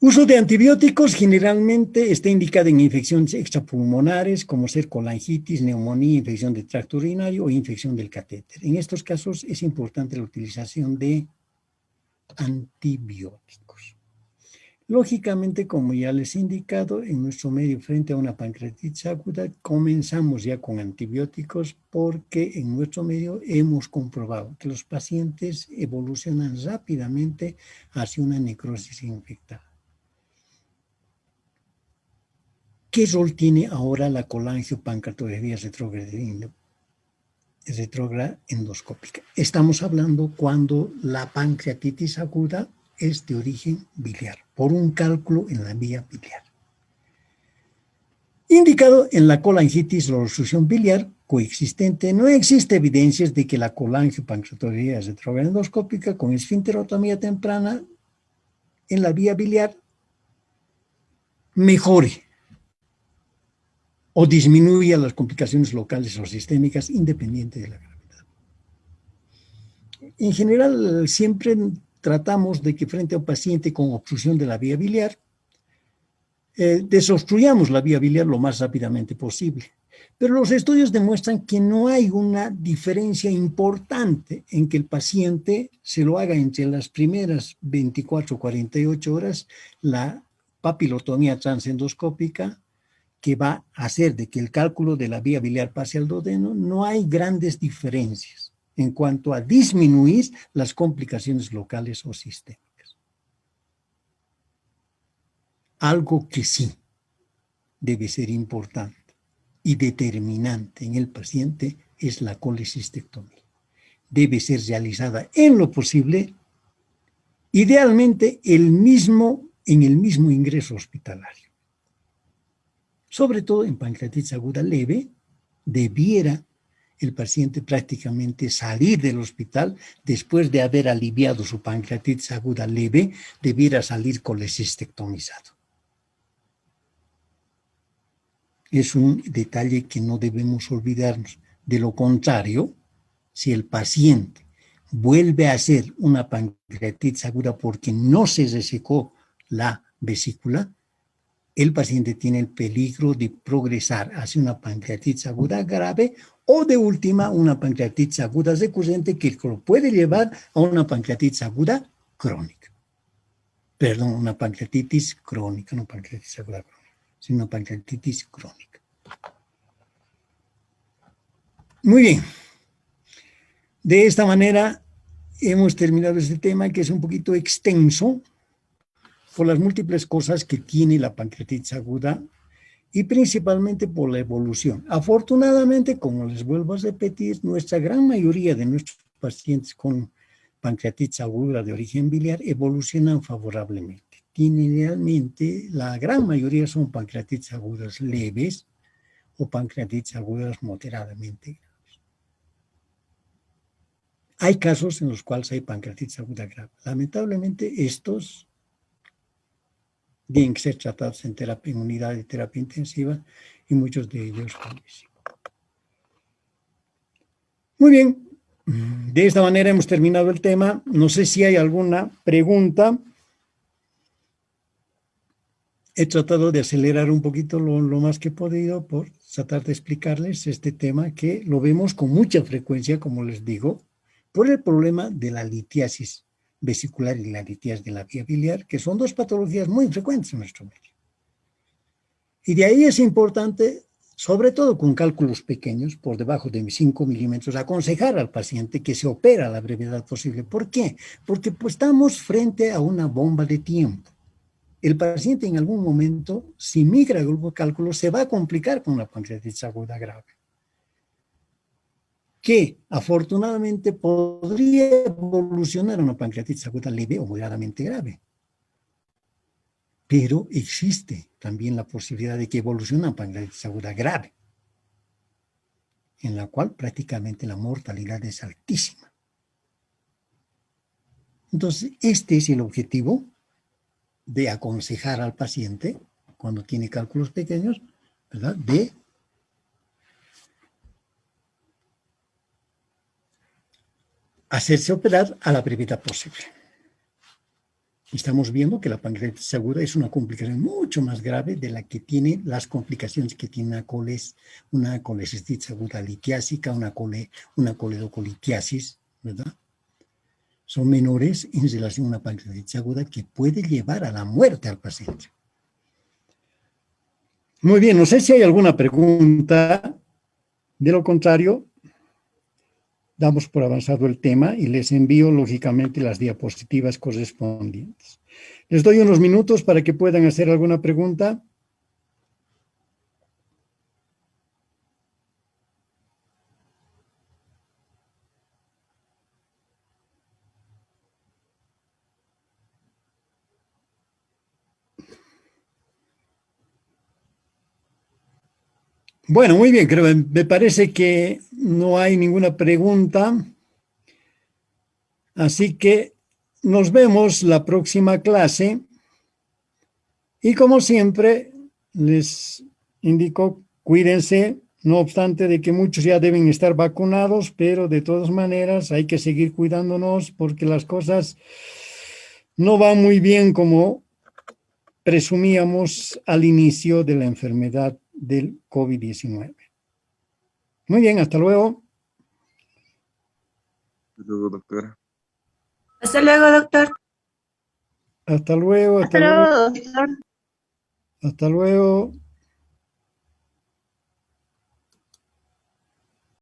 Uso de antibióticos generalmente está indicado en infecciones extrapulmonares como ser colangitis, neumonía, infección del tracto urinario o infección del catéter. En estos casos es importante la utilización de antibióticos. Lógicamente, como ya les he indicado, en nuestro medio frente a una pancreatitis aguda comenzamos ya con antibióticos porque en nuestro medio hemos comprobado que los pacientes evolucionan rápidamente hacia una necrosis infectada. ¿Qué rol tiene ahora la colangiopancreatografía retrógrada endoscópica? Estamos hablando cuando la pancreatitis aguda es de origen biliar, por un cálculo en la vía biliar. Indicado en la colangitis o obstrucción biliar coexistente, no existe evidencias de que la colangiopancreatografía retrógrada endoscópica con esfinterotomía temprana en la vía biliar mejore o disminuya las complicaciones locales o sistémicas independiente de la gravedad. En general, siempre tratamos de que frente a un paciente con obstrucción de la vía biliar, desobstruyamos la vía biliar lo más rápidamente posible. Pero los estudios demuestran que no hay una diferencia importante en que el paciente se lo haga entre las primeras 24 o 48 horas la papilotomía transendoscópica, que va a hacer de que el cálculo de la vía biliar pase al duodeno. No hay grandes diferencias en cuanto a disminuir las complicaciones locales o sistémicas. Algo que sí debe ser importante y determinante en el paciente es la colecistectomía. Debe ser realizada en lo posible, idealmente en el mismo ingreso hospitalario. Sobre todo en pancreatitis aguda leve, debiera el paciente prácticamente salir del hospital después de haber aliviado su pancreatitis aguda leve, debiera salir colecistectomizado. Es un detalle que no debemos olvidarnos. De lo contrario, si el paciente vuelve a hacer una pancreatitis aguda porque no se resecó la vesícula, el paciente tiene el peligro de progresar hacia una pancreatitis aguda grave o de última una pancreatitis aguda recurrente que lo puede llevar a una pancreatitis aguda crónica. Perdón, una pancreatitis crónica, no pancreatitis aguda crónica, sino pancreatitis crónica. Muy bien. De esta manera hemos terminado este tema que es un poquito extenso por las múltiples cosas que tiene la pancreatitis aguda y principalmente por la evolución. Afortunadamente, como les vuelvo a repetir, nuestra gran mayoría de nuestros pacientes con pancreatitis aguda de origen biliar evolucionan favorablemente. Generalmente, la gran mayoría son pancreatitis agudas leves o pancreatitis agudas moderadamente graves. Hay casos en los cuales hay pancreatitis aguda grave. Lamentablemente, estos tienen que ser tratados en terapia, en unidad de terapia intensiva, y muchos de ellos fallecen. Muy bien, de esta manera hemos terminado el tema. No sé si hay alguna pregunta. He tratado de acelerar un poquito lo más que he podido por tratar de explicarles este tema que lo vemos con mucha frecuencia, como les digo, por el problema de la litiasis vesicular y la litiasis de la vía biliar, que son dos patologías muy frecuentes en nuestro medio. Y de ahí es importante, sobre todo con cálculos pequeños, por debajo de 5 milímetros, aconsejar al paciente que se opera a la brevedad posible. ¿Por qué? Porque pues, estamos frente a una bomba de tiempo. El paciente en algún momento, si migra el grupo de cálculo, se va a complicar con la pancreatitis aguda grave. que afortunadamente podría evolucionar a una pancreatitis aguda leve o moderadamente grave. Pero existe también la posibilidad de que evolucione a pancreatitis aguda grave, en la cual prácticamente la mortalidad es altísima. Entonces, este es el objetivo de aconsejar al paciente cuando tiene cálculos pequeños, ¿verdad? De hacerse operar a la brevedad posible. Estamos viendo que la pancreatitis aguda es una complicación mucho más grave de la que tiene las complicaciones que tiene una colecistitis aguda litiásica, una coledocolitiasis, ¿verdad? Son menores en relación a una pancreatitis aguda que puede llevar a la muerte al paciente. Muy bien, no sé si hay alguna pregunta. De lo contrario, damos por avanzado el tema y les envío, lógicamente, las diapositivas correspondientes. Les doy unos minutos para que puedan hacer alguna pregunta. Bueno, muy bien, me parece que no hay ninguna pregunta. Así que nos vemos la próxima clase. Y como siempre, les indico, cuídense, no obstante de que muchos ya deben estar vacunados, pero de todas maneras hay que seguir cuidándonos porque las cosas no van muy bien como presumíamos al inicio de la enfermedad del COVID-19. Muy bien, hasta luego. Hasta luego, doctora. Hasta luego, doctor. Hasta luego, Hasta hasta luego, luego, doctor. hasta luego.